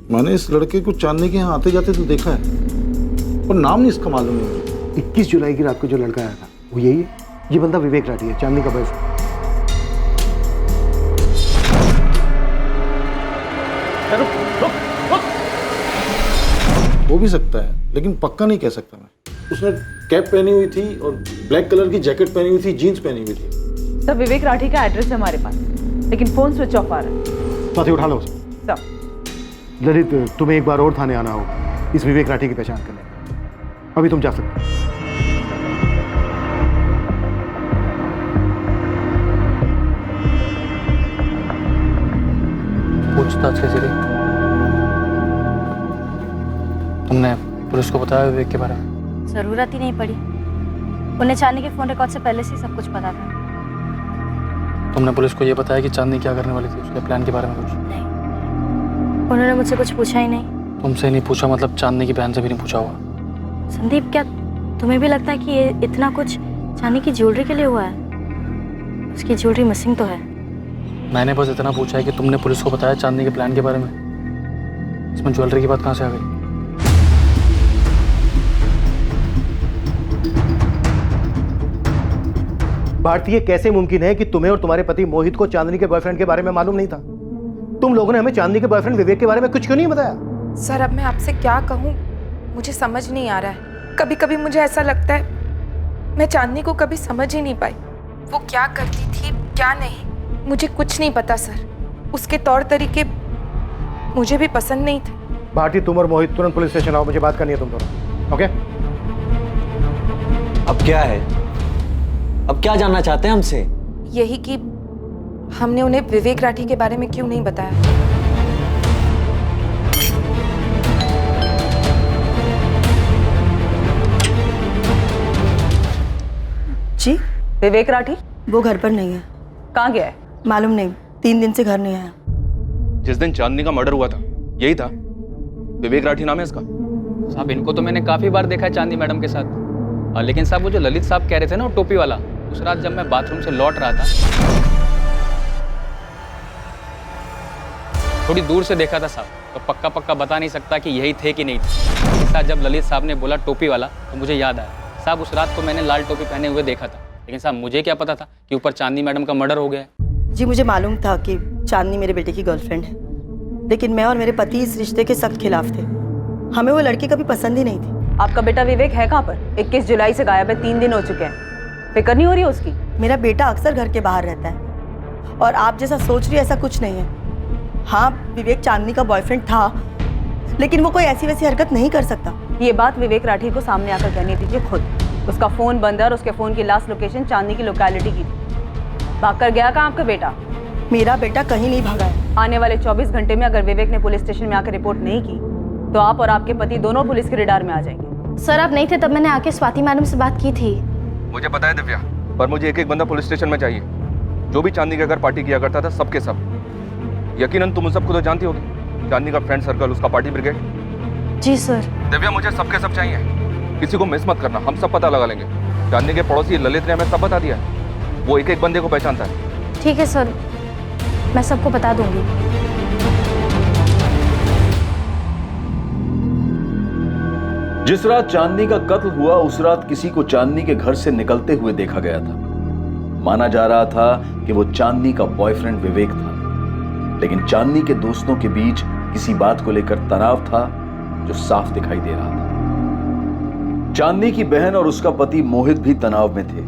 मैंने इस लड़के को चांदनी के यहाँ आते जाते तो देखा है, पर नाम नहीं इसका मालूम है। 21 जुलाई की रात को जो लड़का आया था वो यही है। ये बंदा विवेक राठी है, चांदनी का बॉयफ्रेंड। हो भी सकता है, लेकिन पक्का नहीं कह सकता मैं। उसने कैप पहनी हुई थी और ब्लैक कलर की जैकेट पहनी हुई थी, जीन्स पहनी हुई थी। सर विवेक राठी का एड्रेस है हमारे पास, लेकिन फोन स्विच ऑफ आ रहा है। साथी उठा लो उसे। सर ललित, तुम्हें एक बार और थाने आना होगा इस विवेक राठी की पहचान करने। अभी तुम जा सकते हो। कुछ पूछताछ के जरिए। तुमने पुलिस को बताया विवेक के बारे में? जरूरत ही नहीं पड़ी, उन्हें चांदनी के फोन रिकॉर्ड से पहले से ही सब कुछ पता था। तुमने पुलिस को ये बताया कि चांदनी क्या करने वाली थी, उसके प्लान के बारे में कुछ? नहीं, उन्होंने मुझसे कुछ पूछा ही नहीं। तुमसे नहीं पूछा मतलब चांदनी की बहन से भी नहीं पूछा होगा? संदीप, क्या तुम्हें भी लगता है कि ये इतना कुछ चांदनी की ज्वेलरी के लिए हुआ है? उसकी ज्वेलरी मिसिंग तो है। मैंने बस इतना पूछा है कि तुमने पुलिस को बताया चांदनी के प्लान के बारे में, इसमें ज्वेलरी की बात कहाँ से आ गई? भारतीय, कैसे मुमकिन है कि तुम्हें और तुम्हारे पति मोहित को चांदनी के बॉयफ्रेंड के बारे में मालूम नहीं था? तुम लोगों ने हमें चांदनी के बॉयफ्रेंड विवेक के बारे में कुछ क्यों नहीं बताया? सर, अब मैं आपसे क्या कहूँ, मुझे समझ नहीं आ रहा है। कभी कभी मुझे ऐसा लगता है मैं चांदनी को कभी समझ ही नहीं पाई। वो क्या करती थी क्या नहीं, मुझे कुछ नहीं पता सर। उसके तौर तरीके मुझे भी पसंद नहीं थे। भारती, तुम और मोहित तुरंत पुलिस स्टेशन आओ, मुझे बात करनी है तुम दोनों। ओके? अब क्या है? अब क्या जानना चाहते हैं हमसे? यही कि हमने उन्हें विवेक राठी के बारे में क्यों नहीं बताया। जी, विवेक राठी वो घर पर नहीं है। कहाँ गया है? मालूम नहीं, 3 दिन से घर नहीं आया। जिस दिन चांदनी का मर्डर हुआ था यही था? विवेक राठी नाम है इसका? साहब, इनको तो मैंने काफी बार देखा है चांदनी मैडम के साथ। लेकिन साहब, वो जो ललित साहब कह रहे थे ना, वो टोपी वाला, उस रात जब मैं बाथरूम से लौट रहा था, थोड़ी दूर से देखा था साहब, तो पक्का पक्का बता नहीं सकता कि यही थे कि नहीं थे। साथ जब ललित साहब ने बोला टोपी वाला, तो मुझे याद आया साहब, उस रात को मैंने लाल टोपी पहने हुए देखा था। लेकिन साहब, मुझे क्या पता था कि ऊपर चांदनी मैडम का मर्डर हो गया है। जी, मुझे मालूम था कि चांदनी मेरे बेटे की गर्लफ्रेंड है, लेकिन मैं और मेरे पति इस रिश्ते के सख्त खिलाफ थे। हमें वो लड़की कभी पसंद ही नहीं थी। आपका बेटा विवेक है कहाँ पर? 21 जुलाई से गायब है, 3 दिन हो चुके हैं। फिक्र नहीं हो रही है उसकी? मेरा बेटा अक्सर घर के बाहर रहता है और आप जैसा सोच रही है ऐसा कुछ नहीं है। हाँ, विवेक चांदनी का बॉयफ्रेंड था, लेकिन वो कोई ऐसी वैसी हरकत नहीं कर सकता। ये बात विवेक राठी को सामने आकर कहनी दीजिए खुद। उसका फोन बंद है और उसके फोन की लास्ट लोकेशन चांदनी की लोकेलिटी की थी। भागकर गया कहाँ आपका बेटा? मेरा बेटा कहीं नहीं भागा है। आने वाले 24 घंटे में अगर विवेक ने पुलिस स्टेशन में आकर रिपोर्ट नहीं की तो आप और आपके पति दोनों पुलिस के रडार में आ जाएंगे। सर, आप नहीं थे तब मैंने आके स्वाति मैडम से बात की थी। मुझे पता है दिव्या, पर मुझे एक एक बंदा पुलिस स्टेशन में चाहिए जो भी चांदनी के घर पार्टी किया करता था, सबके सब। यकीनन तुम उन सबको तो जानती होगी, चांदनी का फ्रेंड सर्कल, उसका पार्टी ब्रिगेड। जी सर। दिव्या, मुझे सबके सब चाहिए, किसी को मिस मत करना, हम सब पता लगा लेंगे। चांदनी के पड़ोसी ललित ने हमें सब बता दिया, वो एक एक बंदे को पहचानता है। ठीक है सर, मैं सबको बता दूंगी। जिस रात चांदनी का कत्ल हुआ, उस रात किसी को चांदनी के घर से निकलते हुए देखा गया था। माना जा रहा था कि वो चांदनी का बॉयफ्रेंड विवेक था, लेकिन चांदनी के दोस्तों के बीच किसी बात को लेकर तनाव था जो साफ दिखाई दे रहा था। चांदनी की बहन और उसका पति मोहित भी तनाव में थे।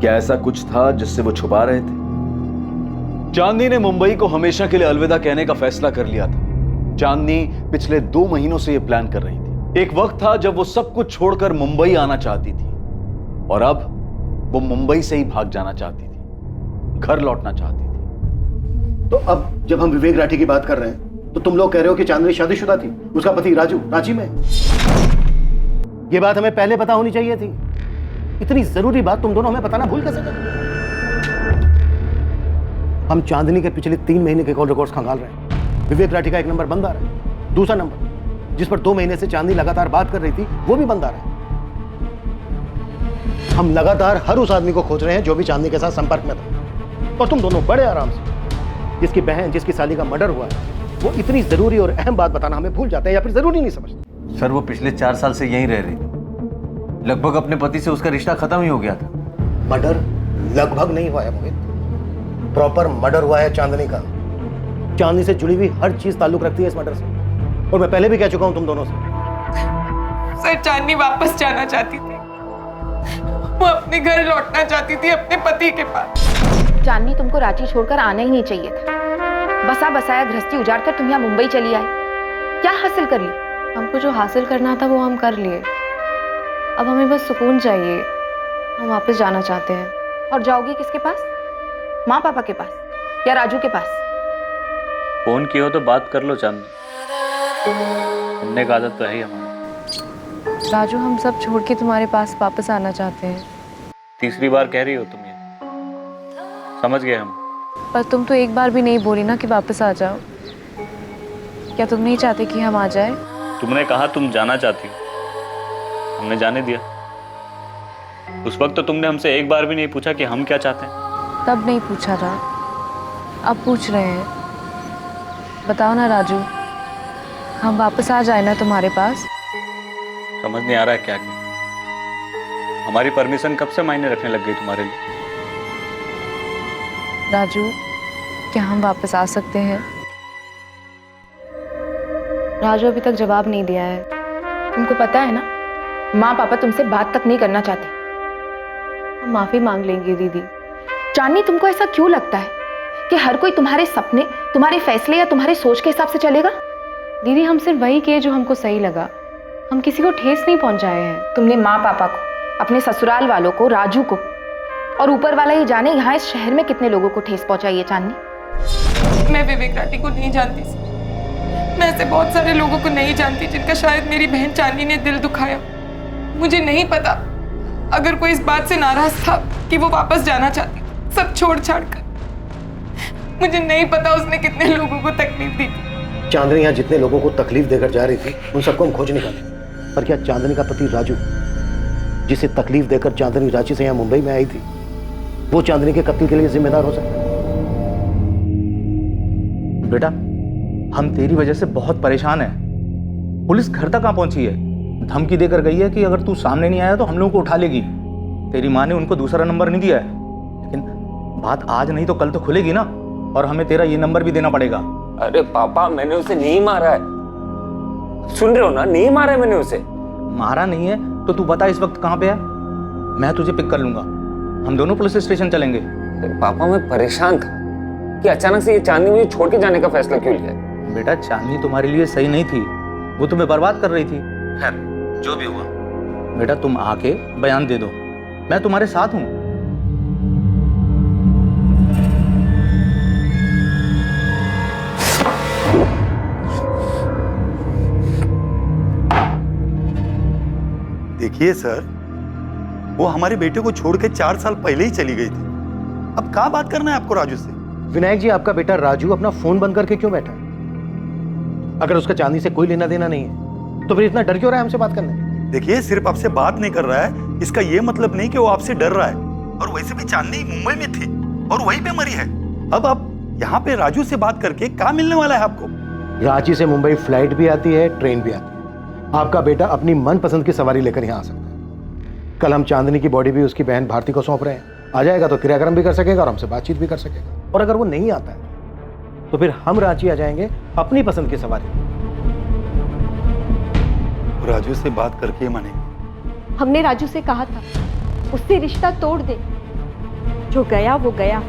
क्या ऐसा कुछ था जिससे वो छुपा रहे थे? चांदनी ने मुंबई को हमेशा के लिए अलविदा कहने का फैसला कर लिया था। चांदनी पिछले 2 महीनों से यह प्लान कर रही थी। एक वक्त था जब वो सब कुछ छोड़कर मुंबई आना चाहती थी, और अब वो मुंबई से ही भाग जाना चाहती थी, घर लौटना चाहती थी। तो अब जब हम विवेक राठी की बात कर रहे हैं, तो तुम लोग कह रहे हो कि चांदनी शादीशुदा थी, उसका पति राजू रांची में। ये बात हमें पहले पता होनी चाहिए थी। इतनी जरूरी बात तुम दोनों हमें बताना भूल कैसे गए? हम चांदनी के पिछले 3 महीने के कॉल रिकॉर्ड्स खंगाल रहे हैं। विवेक राठी का एक नंबर बंद आ रहा है, दूसरा नंबर जिस पर 2 महीने से चांदनी लगातार बात कर रही थी, वो भी बंद आ रहा है। हम लगातार हर उस आदमी को खोज रहे हैं जो भी चांदनी के साथ संपर्क में था, और तुम दोनों बड़े आराम से जिसकी बहन, जिसकी साली का मर्डर हुआ है, वो इतनी जरूरी और अहम बात बताना हमें भूल जाते हैं या फिर जरूरी नहीं समझते। सर, वो पिछले 4 साल से यहीं रह रही थी। लगभग अपने पति से उसका रिश्ता खत्म ही हो गया था। मर्डर लगभग नहीं हुआ है मोहित, प्रॉपर मर्डर हुआ है चांदनी का। चांदनी से जुड़ी हुई हर चीज ताल्लुक रखती है इस मर्डर से, और मैं पहले भी कह चुका हूं तुम दोनों से। सर, चांदनी वापस जाना चाहती थी, वो अपने घर लौटना चाहती थी, अपने पति के पास। चांदनी, तुमको रांची छोड़कर आना ही नहीं चाहिए था। बसा बसाया गृहस्थी उजाड़ कर तुम यहाँ मुंबई चली आई, क्या हासिल कर ली? हमको जो हासिल करना था वो हम कर लिए। अब हमें बस सुकून चाहिए। हम वापस जाना चाहते हैं। और जाओगी किसके पास? माँ पापा के पास या राजू के पास? फोन किया हो तो बात कर लो चांदनी, सुनने का आदत तो है ही हमारी। राजू, हम सब छोड़ के तुम्हारे पास वापस आना चाहते हैं। तीसरी बार कह रही हो तुम ये, समझ गए हम। पर तुम तो एक बार भी नहीं बोली ना कि वापस आ जाओ। क्या तुम नहीं चाहते कि हम आ जाए? तुमने कहा तुम जाना चाहती हो, हमने जाने दिया। उस वक्त तो तुमने हमसे एक बार भी नहीं पूछा कि हम क्या चाहते हैं। तब नहीं पूछा था, अब पूछ रहे हैं। बताओ ना राजू, हम वापस आ जाए ना तुम्हारे पास? समझ नहीं आ रहा है क्या क्या। हमारी परमिशन कब से मायने रखने लग गई तुम्हारे लिए? राजू, क्या हम वापस आ सकते हैं? राजू अभी तक जवाब नहीं दिया है। तुमको पता है ना, माँ पापा तुमसे बात तक नहीं करना चाहते। हम माफी मांग लेंगे दीदी। चांदनी, तुमको ऐसा क्यों लगता है कि हर कोई तुम्हारे सपने, तुम्हारे फैसले या तुम्हारे सोच के हिसाब से चलेगा? दीदी, हम सिर्फ वही किए जो हमको सही लगा। हम किसी को ठेस नहीं पहुंचाए हैं। तुमने माँ पापा को, अपने ससुराल वालों को, राजू को, और ऊपर वाला ही जाने यहाँ इस शहर में कितने लोगों को ठेस पहुंचाई है। चांदनी, मैं विवेक राठी को नहीं जानती सर। मैं ऐसे बहुत सारे लोगों को नहीं जानती जिनका शायद मेरी बहन चांदनी ने दिल दुखाया। मुझे नहीं पता अगर कोई इस बात से नाराज था कि वो वापस जाना चाहती सब छोड़ छाड़ कर। मुझे नहीं पता उसने कितने लोगों को तकलीफ दी थी। चांदनी यहाँ जितने लोगों को तकलीफ देकर जा रही थी उन सबको हम खोज निकाले, पर क्या चांदनी का पति राजू, जिसे तकलीफ देकर चांदनी रांची से यहाँ मुंबई में आई थी, वो चांदनी के कत्ल के लिए जिम्मेदार हो सकता है? बेटा, हम तेरी वजह से बहुत परेशान हैं। पुलिस घर तक कहाँ पहुंची है? धमकी देकर गई है कि अगर तू सामने नहीं आया तो हम लोगों को उठा लेगी। तेरी माँ ने उनको दूसरा नंबर नहीं दिया है, लेकिन बात आज नहीं तो कल तो खुलेगी ना, और हमें तेरा ये नंबर भी देना पड़ेगा। अरे पापा, मैंने उसे नहीं मारा है, सुन रहे हो ना? नहीं मारा है मैंने उसे। मारा नहीं है तो तू बता इस वक्त कहाँ पे है, मैं तुझे पिक कर लूंगा। हम दोनों पुलिस स्टेशन चलेंगे। पापा, मैं परेशान था कि अचानक से ये चांदनी मुझे छोड़ के जाने का फैसला क्यों लिया। बेटा, चांदनी तुम्हारे लिए सही नहीं थी, वो तुम्हें बर्बाद कर रही थी। खैर, जो भी हुआ, बेटा तुम आके बयान दे दो, मैं तुम्हारे साथ हूं। देखिए सर, वो हमारे बेटे को छोड़ के 4 साल पहले ही चली गई थी। अब क्या बात करना है आपको राजू से? विनायक जी, आपका बेटा राजू अपना फोन बंद करके क्यों बैठा है? अगर उसका चांदनी से कोई लेना देना नहीं है तो फिर इतना डर क्यों रहा है हमसे बात करने? देखिए, सिर्फ आपसे बात नहीं कर रहा है, इसका ये मतलब नहीं कि वो आपसे डर रहा है। और वैसे भी चांदनी मुंबई में थी और वहीं पे मरी है। अब आप यहाँ पे राजू से बात करके क्या मिलने वाला है आपको? रांची से मुंबई फ्लाइट भी आती है, ट्रेन भी आती है। आपका बेटा अपनी मनपसंद की सवारी लेकर यहाँ आ सकता है। कल हम चांदनी की बॉडी भी उसकी बहन भारती को सौंप रहे हैं। आ जाएगा तो क्रियाक्रम भी कर सकेगा और हमसे बातचीत भी कर सकेगा। और अगर वो नहीं आता है तो फिर हम रांची आ जाएंगे अपनी पसंद की सवारी। राजू से बात करके मानेंगे। हमने राजू से कहा था उससे रिश्ता तोड़ दे, जो गया वो गया।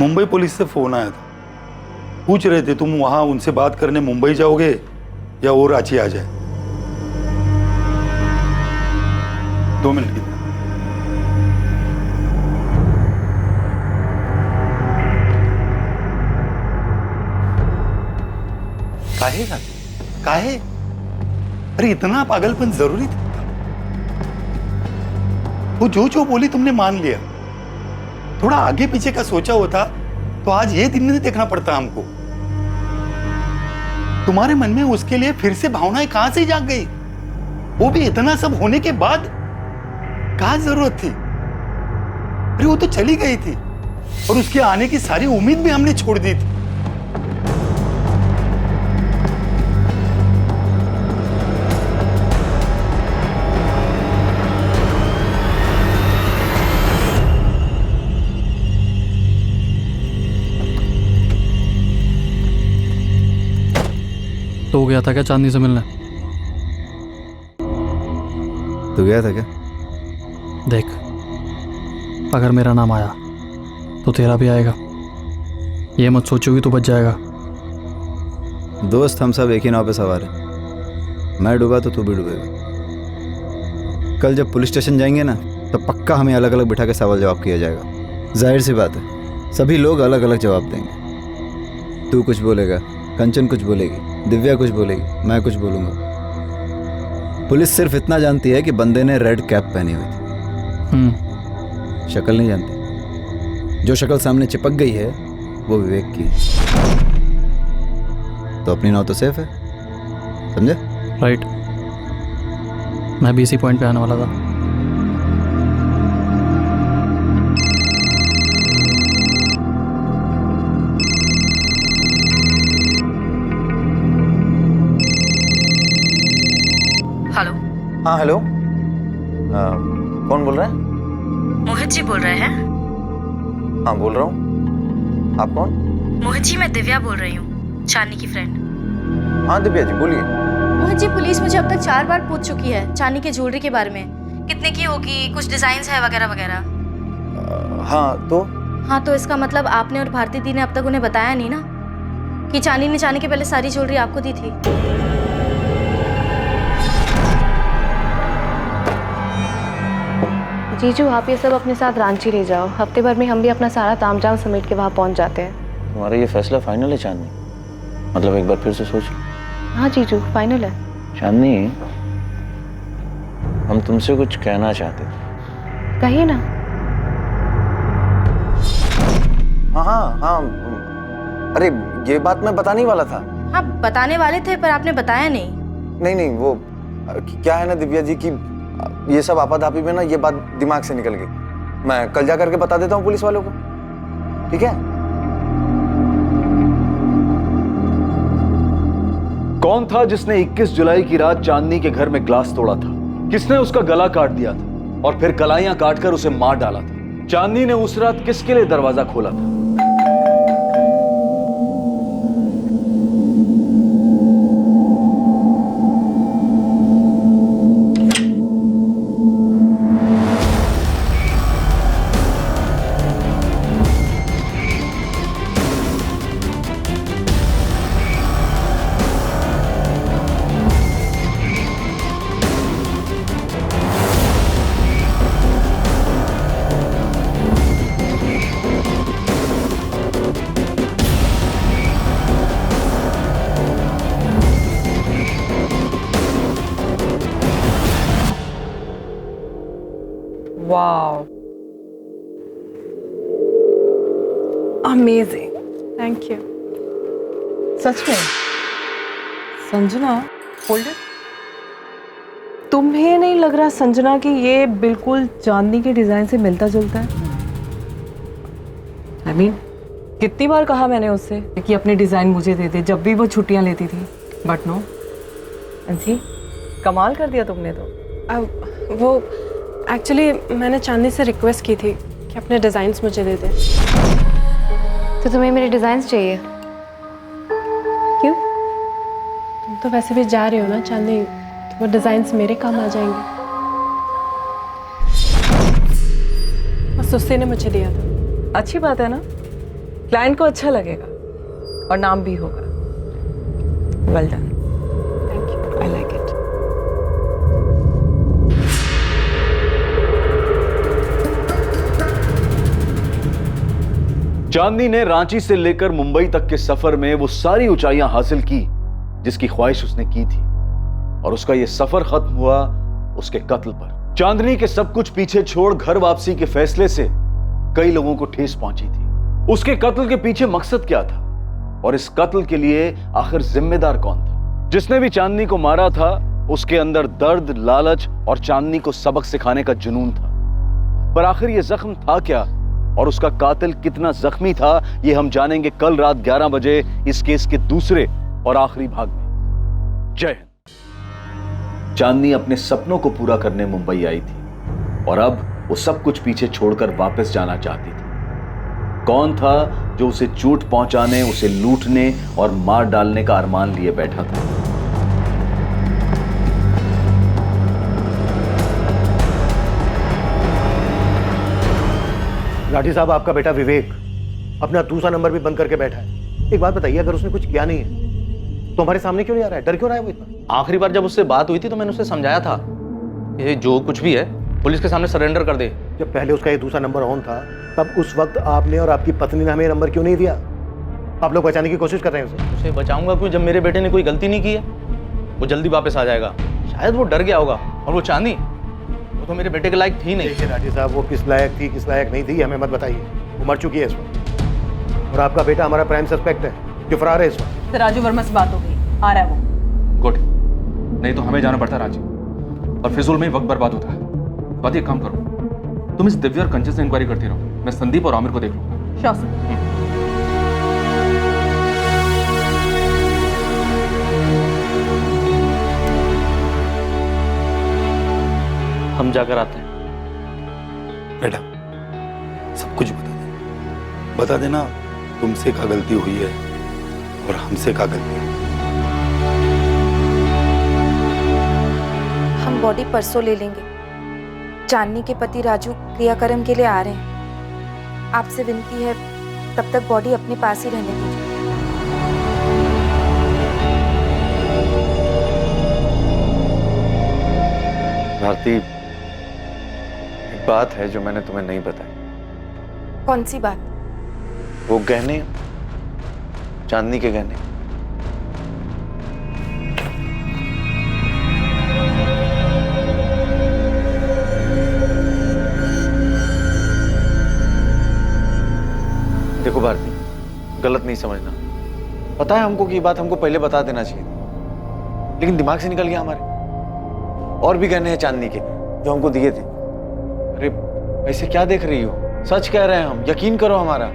मुंबई पुलिस से फोन आया था, पूछ रहे थे तुम वहां उनसे बात करने मुंबई जाओगे या वो रांची आ जाए। 2 मिनट की। काहे राजू, काहे? अरे इतना पागलपन जरूरी था? वो जो बोली तुमने मान लिया। थोड़ा आगे पीछे का सोचा होता तो आज ये दिन नहीं देखना पड़ता हमको। तुम्हारे मन में उसके लिए फिर से भावनाएं कहां से जाग गई? वो भी इतना सब होने के बाद? क्या जरूरत थी? अरे वो तो चली गई थी और उसके आने की सारी उम्मीद भी हमने छोड़ दी थी। तो गया था क्या चांदनी से मिलने? तो गया था क्या? देख, अगर मेरा नाम आया तो तेरा भी आएगा। ये मत सोचोगी तो बच जाएगा। दोस्त, हम सब एक ही नाव पे सवार हैं। मैं डूबा तो तू भी डूबेगा। कल जब पुलिस स्टेशन जाएंगे ना तो पक्का हमें अलग अलग बिठा के सवाल जवाब किया जाएगा। जाहिर सी बात है, सभी लोग अलग अलग जवाब देंगे। तू कुछ बोलेगा, कंचन कुछ बोलेगी, दिव्या कुछ बोलेगी, मैं कुछ बोलूँगा। पुलिस सिर्फ इतना जानती है कि बंदे ने रेड कैप पहनी हुई थी, शक्ल नहीं जानती। जो शक्ल सामने चिपक गई है वो विवेक की है, तो अपनी नाव तो सेफ है, समझे? राइट, मैं भी इसी पॉइंट पे आने वाला था। हेलो। हाँ हेलो, कौन बोल रहा है? मोहित जी बोल रहे हैं? हाँ बोल रहा हूँ। आप कौन? मोहित जी, मैं दिव्या बोल रही हूँ, चांदनी की फ्रेंड। हाँ दिव्या जी बोलिए। मोहित जी, पुलिस मुझे अब तक 4 बार पूछ चुकी है चांदनी की ज्वेलरी के बारे में, कितने की होगी, कुछ डिजाइन है वगैरह वगैरह। हाँ तो इसका मतलब आपने और भारती दी ने अब तक उन्हें बताया नहीं ना कि चांदनी ने जाने के पहले सारी ज्वेलरी आपको दी थी? जीजू, आप ये सब अपने साथ रांची ले जाओ, हफ्ते भर में हम भी अपना सारा तामझाम समेट के वहाँ पहुँच जाते हैं। तुम्हारा ये फैसला फाइनल है चांदनी? मतलब एक बार फिर से सोच लो। हाँ जीजू, फाइनल है। चांदनी, हम तुमसे कुछ कहना चाहते थे। कहिए ना। हाँ, अरे ये बात मैं बताने ही वाला था। हाँ, बताने वाले थे पर आपने बताया नहीं। नहीं, वो क्या है ना दिव्या जी की ये सब आपाधापी में ना ये बात दिमाग से निकल गई। मैं कल जा करके बता देता हूँ पुलिस वालों को, ठीक है? कौन था जिसने 21 जुलाई की रात चांदनी के घर में ग्लास तोड़ा था? किसने उसका गला काट दिया था और फिर कलाइयां काटकर उसे मार डाला था? चांदनी ने उस रात किसके लिए दरवाजा खोला था? Wow, amazing, thank you. सच में? Sanjana, hold it. तुम्हें नहीं लग रहा संजना कि ये बिल्कुल चांदनी के डिजाइन से मिलता जुलता है? I mean, कितनी बार कहा मैंने उससे कि अपने डिजाइन मुझे दे दे जब भी वो छुट्टियां लेती थी, बट नो। अंशी, कमाल कर दिया तुमने तो। वो एक्चुअली मैंने चांदनी से रिक्वेस्ट की थी कि अपने डिज़ाइंस मुझे दे दे। तो तुम्हें मेरे डिज़ाइंस चाहिए? क्यों? तुम तो वैसे भी जा रही हो ना चांदनी, तो वो डिज़ाइंस मेरे काम आ जाएंगे। बस उससे ने मुझे दिया था। अच्छी बात है ना, क्लाइंट को अच्छा लगेगा और नाम भी होगा। Well done, thank you, I like it. Chandni ने रांची से लेकर मुंबई तक के सफर में वो सारी ऊंचाइयां हासिल की जिसकी ख्वाहिश उसने की थी, और उसका ये सफर खत्म हुआ उसके कत्ल पर। चांदनी के सब कुछ पीछे छोड़ घर वापसी के फैसले से कई लोगों को ठेस पहुंची थी। उसके कत्ल के पीछे मकसद क्या था, और इस कत्ल के लिए आखिर जिम्मेदार कौन था? जिसने भी चांदनी को मारा था उसके अंदर दर्द, लालच और चांदनी को सबक सिखाने का जुनून था। पर आखिर ये जख्म था क्या, और उसका कातिल कितना जख्मी था, ये हम जानेंगे कल रात 11 बजे इस केस के दूसरे और आखिरी भाग में। जय हिंद। चांदनी अपने सपनों को पूरा करने मुंबई आई थी, और अब वो सब कुछ पीछे छोड़कर वापस जाना चाहती थी। कौन था जो उसे चोट पहुंचाने, उसे लूटने और मार डालने का अरमान लिए बैठा था? राठी साहब, आपका बेटा विवेक अपना दूसरा नंबर भी बंद करके बैठा है। एक बात बताइए, अगर उसने कुछ किया नहीं है तो हमारे सामने क्यों नहीं आ रहा है? डर क्यों रहा है वो इतना? आखिरी बार जब उससे बात हुई थी तो मैंने उसे समझाया था, ये जो कुछ भी है पुलिस के सामने सरेंडर कर दे। जब पहले उसका ये दूसरा नंबर ऑन था तब उस वक्त आपने और आपकी पत्नी ने हमें नंबर क्यों नहीं दिया? आप लोग बचाने की कोशिश कर रहे हैं उसे। उसे बचाऊंगा क्यों जब मेरे बेटे ने कोई गलती नहीं की है? वो जल्दी वापस आ जाएगा। शायद वो डर गया होगा। और वो चांदनी, वो तो मेरे बेटे के लायक थी नहीं। देखिए राठी साहब, वो किस लायक थी किस लायक नहीं थी हमें मत बताइए। वो मर चुकी है इस वक्त और आपका बेटा हमारा प्राइम सस्पेक्ट है जो फरार है इस वक्त। तो राजू वर्मा से बात हो गई, आ रहा है वो। गुड, नहीं तो हमें जाना पड़ता रांची और फिजूल में ही वक्त बर्बाद होता है। बात एक काम करो, तुम इस दिव्या और कंचन से इंक्वायरी करती रहो, मैं संदीप और आमिर को देख लूंगा। Sure sir. हम जाकर आते हैं। बेटा सब कुछ बता देना तुमसे क्या गलती हुई है और हमसे क्या गलती है। हम बॉडी परसों ले लेंगे। चांदनी के पति राजू क्रियाक्रम के लिए आ रहे हैं। आपसे विनती है तब तक बॉडी अपने पास ही रहने दीजिए। भारती, एक बात है जो मैंने तुम्हें नहीं बताई। कौन सी बात? वो गहने, चांदनी के गहने। देखो भारती, गलत नहीं समझना। पता है हमको कि ये बात हमको पहले बता देना चाहिए, लेकिन दिमाग से निकल गया हमारे। और भी गहने हैं चांदनी के जो हमको दिए थे। अरे ऐसे क्या देख रही हो? सच कह रहे हैं हम, यकीन करो हमारा।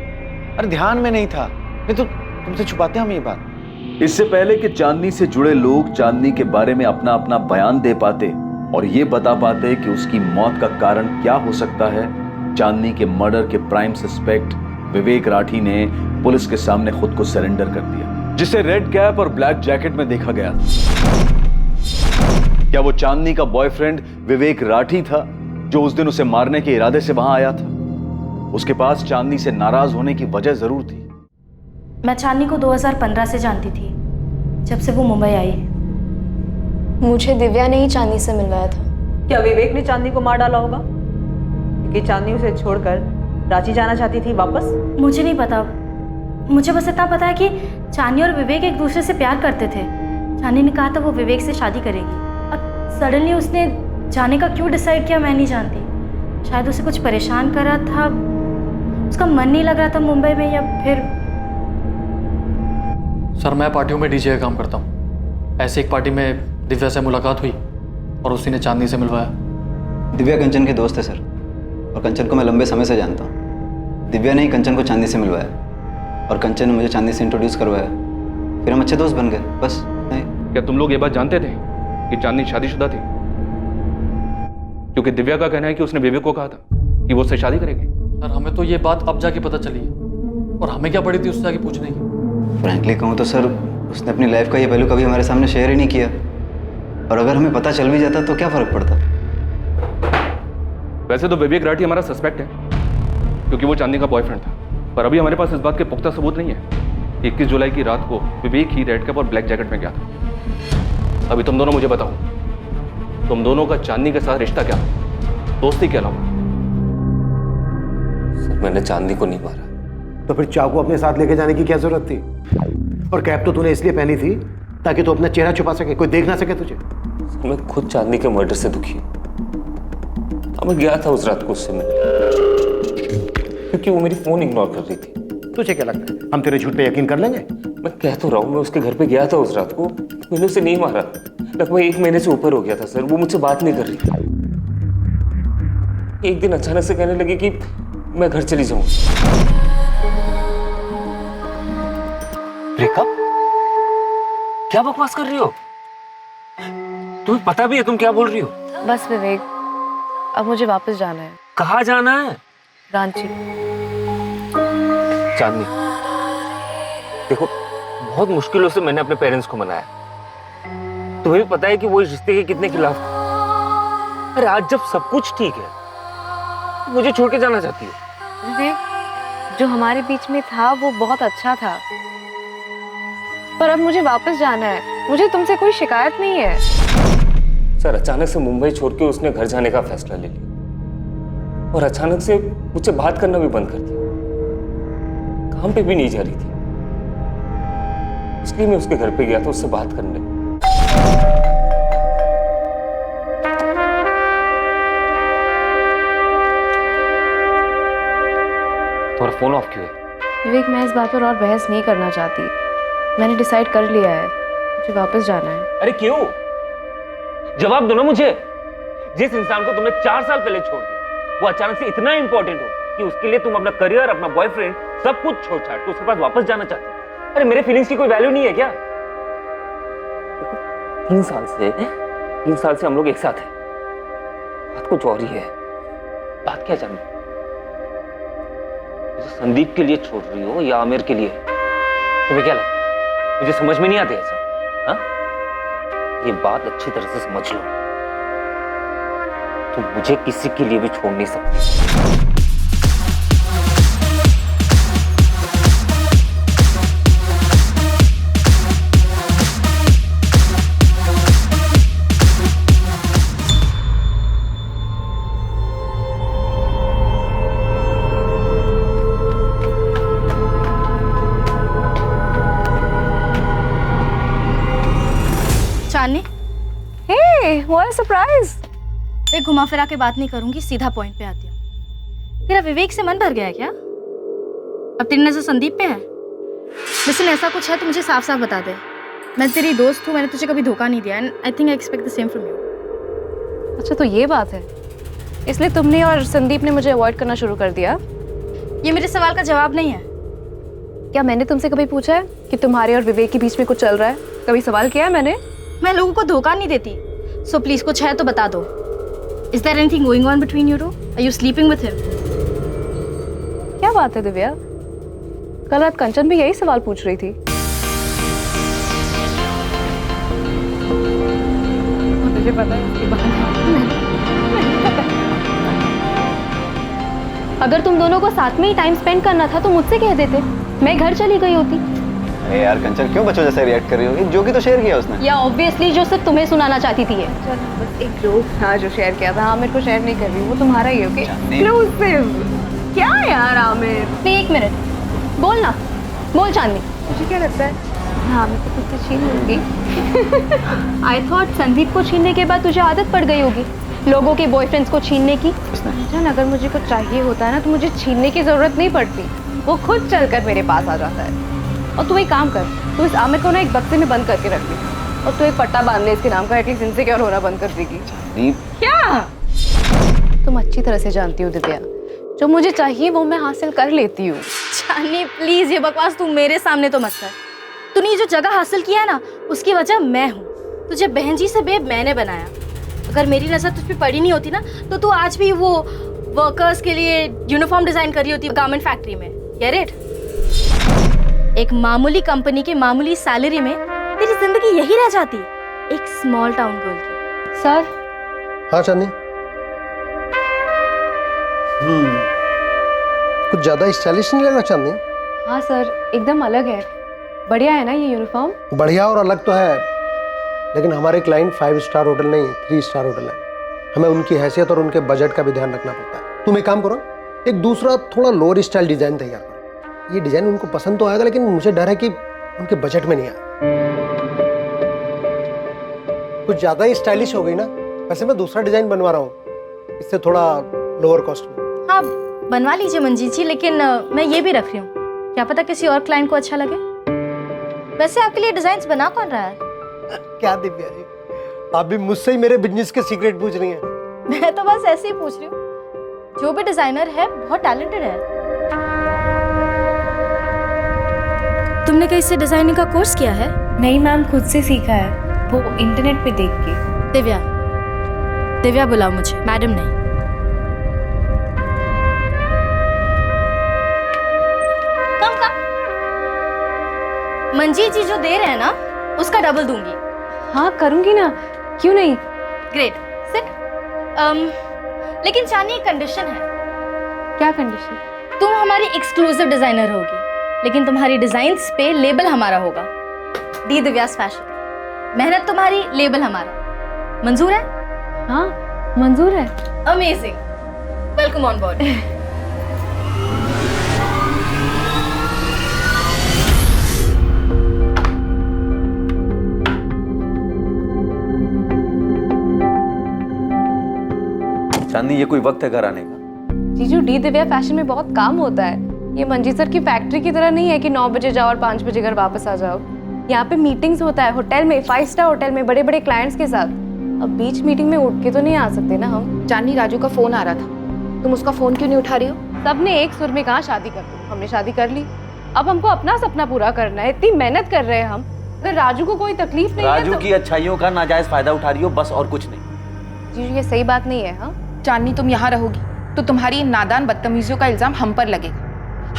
अरे ध्यान में नहीं था, नहीं तो तुमसे छुपाते हम ये बात। इससे पहले कि चांदनी से जुड़े लोग चांदनी के बारे में अपना अपना बयान दे पाते और ये बता पाते कि उसकी मौत का कारण क्या हो सकता है, चांदनी के मर्डर के प्राइम सस्पेक्ट विवेक राठी ने पुलिस के सामने खुद को सरेंडर कर दिया, जिसे रेड कैप और ब्लैक जैकेट में देखा गया। क्या वो चांदनी का बॉयफ्रेंड विवेक राठी था जो उस दिन उसे मारने के इरादे से वहां आया था? उसके पास चांदनी से नाराज होने की वजह जरूर थी। मैं चांदनी को 2015 से जानती थी, जब से वो मुंबई आई। मुझे दिव्या ने ही चांदनी से मिलवाया था। क्या विवेक ने चांदनी को मार डाला होगा? क्योंकि चांदनी उसे छोड़कर रांची जाना चाहती थी वापस। मुझे नहीं पता, मुझे बस इतना पता है कि चांदनी और विवेक एक दूसरे से प्यार करते थे। चांदनी ने कहा था वो विवेक से शादी करेगी। अब सडनली उसने जाने का क्यों डिसाइड किया मैं नहीं जानती। शायद उसे कुछ परेशान कर रहा था, उसका मन नहीं लग रहा था मुंबई में, या फिर। सर मैं पार्टियों में डीजे का काम करता हूँ। ऐसे एक पार्टी में दिव्या से मुलाकात हुई और उसी ने चांदनी से मिलवाया। दिव्या कंचन के दोस्त है सर, और कंचन को मैं लंबे समय से जानता हूँ। दिव्या ने ही कंचन को चांदनी से मिलवाया और कंचन ने मुझे चांदनी से इंट्रोड्यूस करवाया, फिर हम अच्छे दोस्त बन गए, बस नहीं। क्या तुम लोग ये बात जानते थे कि चांदनी शादीशुदा थी? क्योंकि दिव्या का कहना है कि उसने विवेक को कहा था कि वो उससे शादी करेगी। सर हमें तो ये बात अब जाके पता चली है, और हमें क्या पड़ी थी उससे जाके पूछने की। फ्रैंकली कहूँ तो सर, उसने अपनी लाइफ का ये पहलू कभी हमारे सामने शेयर ही नहीं किया, और अगर हमें पता चल भी जाता तो क्या फर्क पड़ता। वैसे तो विवेक राठी हमारा सस्पेक्ट है क्योंकि वो चांदनी का बॉयफ्रेंड था, पर अभी हमारे पास इस बात के पुख्ता सबूत नहीं है। 21 जुलाई की रात को विवेक ही रेड कैप और ब्लैक जैकेट में गया था। अभी तुम दोनों मुझे बताओ, तुम दोनों का चांदनी के साथ रिश्ता क्या था, दोस्ती के अलावा? सर मैंने चांदनी को नहीं मारा। तो फिर चाकू अपने साथ लेके जाने की क्या जरूरत थी? और कैप तो तूने इसलिए पहनी थी ताकि तू अपना चेहरा छुपा सके, कोई देख ना सके तुझे। मैं खुद चांदनी के मर्डर से दुखी हूँ। मैं गया था उस रात को उससे मिलने, क्योंकि वो मेरी फोन इग्नोर कर रही थी। तुझे क्या लगता है हम तेरे झूठ पे यकीन कर लेंगे? मैं कह तो रहा हूँ, मैं उसके घर पे गया था उस रात को, मैंने उसे नहीं मारा। लगभग 1 महीने से ऊपर हो गया था सर, वो मुझसे बात नहीं कर रही थी। एक दिन अचानक से कहने लगी कि मैं घर चली जाऊँ। ब्रेकअप? क्या बकवास कर रही हो? तुम्हें पता भी है तुम क्या बोल रही हो? बस विवेक, अब मुझे वापस जाना है। कहाँ जाना है? रांची। चांदनी देखो, बहुत मुश्किलों से मैंने अपने पेरेंट्स को मनाया। तुम्हें भी पता है कि वो इस रिश्ते के कितने खिलाफ थे। अरे आज जब सब कुछ ठीक है, मुझे छोड़ के जाना चाहती हो? विवेक, जो हमारे बीच में था वो बहुत अच्छा था, पर अब मुझे वापस जाना है। मुझे तुमसे कोई शिकायत नहीं है। सर अचानक से मुंबई छोड़ के उसने घर जाने का फैसला ले लिया। और अचानक से मुझसे बात करना भी बंद कर दिया। काम पे भी नहीं जा रही थी, इसलिए मैं उसके घर पे गया था उससे बात करने। तुम्हारा फोन ऑफ क्यों है? विवेक, मैं इस बात पर और बहस नहीं करना चाहती। मैंने डिसाइड कर लिया है, मुझे वापस जाना है। अरे क्यों? जवाब दो ना मुझे। जिस इंसान को तुमने 4 साल पहले छोड़ दिया, वो अचानक से इतना इंपॉर्टेंट हो कि उसके लिए तुम अपना करियर, अपना बॉयफ्रेंड, सब कुछ छोड़ छाड़ के उसके पास वापस जाना चाहते हो। अरे मेरे फीलिंग्स की कोई वैल्यू नहीं है क्या? 3 साल से हम लोग एक साथ हैं। बात कुछ और ही है। बात क्या जाननी? मुझे संदीप के लिए छोड़ रही हो या आमिर के लिए? तुम्हें क्या लगता है मुझे समझ में नहीं आते ऐसा? हाँ, ये बात अच्छी तरह से समझ लो, तुम मुझे किसी के लिए भी छोड़ नहीं सकती। चांदनी, हे, व्हाट अ सरप्राइज। मैं घुमा फिरा के बात नहीं करूंगी, सीधा पॉइंट पे आती हूँ। तेरा विवेक से मन भर गया है क्या? अब तेरी नजर संदीप पे है? लेकिन ऐसा कुछ है तो मुझे साफ साफ बता दे। मैं तेरी दोस्त हूँ, मैंने तुझे कभी धोखा नहीं दिया, and I think I expect the same from you. अच्छा, तो ये बात है, इसलिए तुमने और संदीप ने मुझे अवॉइड करना शुरू कर दिया? ये मेरे सवाल का जवाब नहीं है। क्या मैंने तुमसे कभी पूछा है कि तुम्हारे और विवेक के बीच में कुछ चल रहा है? कभी सवाल किया है मैंने? मैं लोगों को धोखा नहीं देती, सो प्लीज कुछ है तो बता दो। Is there anything going on between you two? Are you sleeping with him? क्या बात है दिव्या, कल रात कंचन भी यही सवाल पूछ रही थी। मुझे पता है इसके बारे में। अगर तुम दोनों को साथ में ही टाइम स्पेंड करना था तो मुझसे कह देते, मैं घर चली गई होती। अरे यार कंचन, क्यों बच्चों जैसे रिएक्ट कर रही हो? एक जोक ही तो शेयर किया उसने। या ऑब्वियसली जो सिर्फ तुम्हें सुनाना चाहती थी। चल बस एक जोक था जो शेयर किया था। आमिर को शेयर नहीं कर रही, वो तुम्हारा ही। Okay, exclusive. क्या यार आमिर, नहीं, एक मिनट, बोल ना, बोल चांदनी, तुझे क्या लगता है? हाँ, मैं तो तुझसे छीन लूंगी। आई थॉट संदीप को छीनने के बाद तुझे आदत पड़ गई होगी लोगों के बॉयफ्रेंड्स को छीनने की। जान, अगर मुझे कुछ चाहिए होता है ना तो मुझे छीनने की जरूरत नहीं पड़ती, वो खुद चलकर मेरे पास आ जाता है। और तू एक काम कर, तू इस आमिर को ना एक बक्से में बंद करके रख दे, और तू एक पट्टा बांध ले इसके नाम का, एटलीस्ट इनसिक्योर होना बंद कर देगी। क्या? तुम अच्छी तरह से जानती हो दिव्या, जो मुझे चाहिए वो मैं हासिल कर लेती हूँ। चांदनी प्लीज, ये बकवास तू मेरे सामने तो मत कर। तूने जो जगह हासिल किया है ना, उसकी वजह मैं हूँ। तुझे बहन जी से बेब मैंने बनाया। अगर मेरी नजर तुझ पे पड़ी नहीं होती ना तो तू आज भी वो वर्कर्स के लिए यूनिफॉर्म डिजाइन कर रही होती गारमेंट फैक्ट्री में। Get it? एक मामूली कंपनी की मामूली सैलरी में तेरी जिंदगी यही रह जाती, एक स्मॉल टाउन गर्ल की। सर। हाँ चांदनी। कुछ ज्यादा स्टाइलिश नहीं लगा चांदनी? हाँ सर, एकदम अलग है। बढ़िया है ना ये यूनिफॉर्म? बढ़िया और अलग तो है, लेकिन हमारे क्लाइंट 5 स्टार होटल नहीं, 3 स्टार होटल है। हमें उनकी हैसियत और उनके बजट का भी ध्यान रखना पड़ता है। तुम एक काम करो, एक दूसरा थोड़ा लोअर स्टाइल डिजाइन तैयार करो। ये डिजाइन उनको पसंद तो आएगा, लेकिन मुझे डर है कि उनके बजट में नहीं आए। कुछ ज्यादा ही स्टाइलिश हो गई ना। वैसे मैं दूसरा डिजाइन बनवा रहा हूँ, इससे थोड़ा लोअर कॉस्ट में। हाँ बनवा लीजिए मंजीत जी, लेकिन मैं ये भी रख रही हूँ, क्या पता किसी और क्लाइंट को अच्छा लगे। वैसे आपके लिए डिजाइन बना कौन रहा है? क्या दिव्या जी, आप भी मुझसे ही मेरे बिजनेस के सीक्रेट पूछ रही हैं? मैं तो बस ऐसे ही पूछ रही हूँ। जो भी डिजाइनर है बहुत टैलेंटेड है। तुमने कहीं से डिजाइनिंग का कोर्स किया है? नहीं मैम, खुद से सीखा है, वो इंटरनेट पे देख के। दिव्या, दिव्या बुलाओ मुझे, मैडम नहीं। कम कम। मंजीत जी जो दे रहे हैं ना, उसका डबल दूंगी। हाँ करूंगी ना, क्यों नहीं। Great, sit. लेकिन चांदनी एक कंडीशन है। क्या कंडीशन? तुम हमारी एक्सक्लूसिव डिजाइनर होगी, लेकिन तुम्हारी डिजाइन्स पे लेबल हमारा होगा, दी दिव्यास फैशन। मेहनत तुम्हारी, लेबल हमारा। मंजूर है? हाँ मंजूर है। Amazing. Welcome on board. Chandni, ये कोई वक्त है घर आने का? जीजू, डी दिव्या फैशन में बहुत काम होता है। ये मंजी सर की फैक्ट्री की तरह नहीं है कि 9 बजे जाओ और 5 बजे घर वापस आ जाओ। यहाँ पे मीटिंग्स होता है होटल में, 5 स्टार होटल में, बड़े बड़े क्लाइंट्स के साथ। अब बीच मीटिंग में उठ के तो नहीं आ सकते ना हम। चांदनी, राजू का फोन आ रहा था, तुम उसका फोन क्यों नहीं उठा रही हो? सबने एक सुर में कहा शादी कर लो, हमने शादी कर ली। अब हमको अपना सपना पूरा करना है, इतनी मेहनत कर रहे हैं हम। अगर राजू को कोई तकलीफ नहीं है राजू की अच्छाइयों का नाजायज फायदा उठा रही हो, बस और कुछ नहीं। जीजू, ये सही बात नहीं है। हाँ चांदनी, तुम यहाँ रहोगी तो तुम्हारी इन नादान बदतमीजियों का इल्जाम हम पर लगेगा।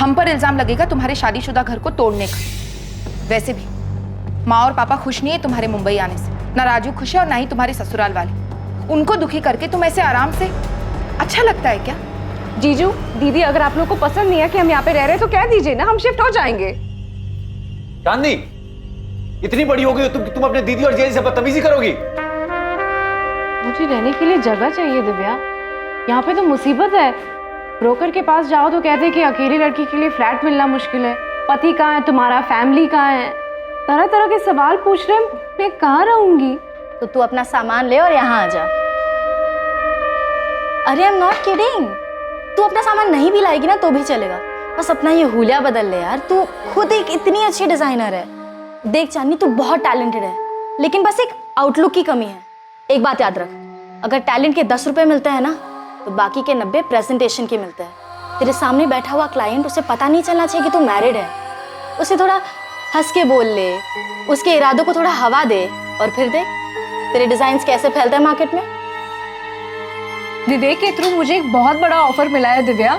हम पर इल्जाम लगेगा तुम्हारे शादीशुदा घर को तोड़ने का। वैसे भी माँ और पापा खुश नहीं है तुम्हारे मुंबई आने से। ना राजू खुश है और ना ही तुम्हारे ससुराल वाले। उनको दुखी करके तुम ऐसे आराम से, अच्छा लगता है क्या? जीजू, दीदी, अगर आप लोग को पसंद नहीं है कि हम यहाँ पे रह रहे हैं तो कह दीजिए ना, हम शिफ्ट हो जाएंगे। चांदनी, इतनी बड़ी हो गई हो तुम अपने दीदी और जीजा से बदतमीजी करोगी? मुझे रहने के लिए जगह चाहिए दिव्या। यहाँ पे तो मुसीबत है। ब्रोकर के पास जाओ तो कहते हैं कि अकेली लड़की के लिए फ्लैट मिलना मुश्किल है। पति कहाँ है तुम्हारा, फैमिली कहाँ है, तरह तरह के सवाल पूछ रहे हैं। मैं कहाँ रहूंगी? तो तू अपना सामान ले और यहाँ आ जा। अरे आई एम नॉट किडिंग। तू अपना सामान नहीं भी लाएगी ना तो भी चलेगा, बस अपना ये हुलिया बदल ले यार। तू खुद एक इतनी अच्छी डिजाइनर है। देख चांदनी, तू बहुत टैलेंटेड है, लेकिन बस एक आउटलुक की कमी है। एक बात याद रख, अगर टैलेंट के 10 रुपए मिलते हैं ना तो बाकी के 90 प्रेजेंटेशन के मिलते हैं। तेरे सामने बैठा हुआ क्लाइंट, उसे पता नहीं चलना चाहिए कि तू मैरिड है। उसे थोड़ा हंस के बोल ले, उसके इरादों को थोड़ा हवा दे, और फिर देख तेरे डिजाइन्स कैसे फैलते हैं मार्केट में। विवेक के थ्रू मुझे एक बहुत बड़ा ऑफर मिला है दिव्या,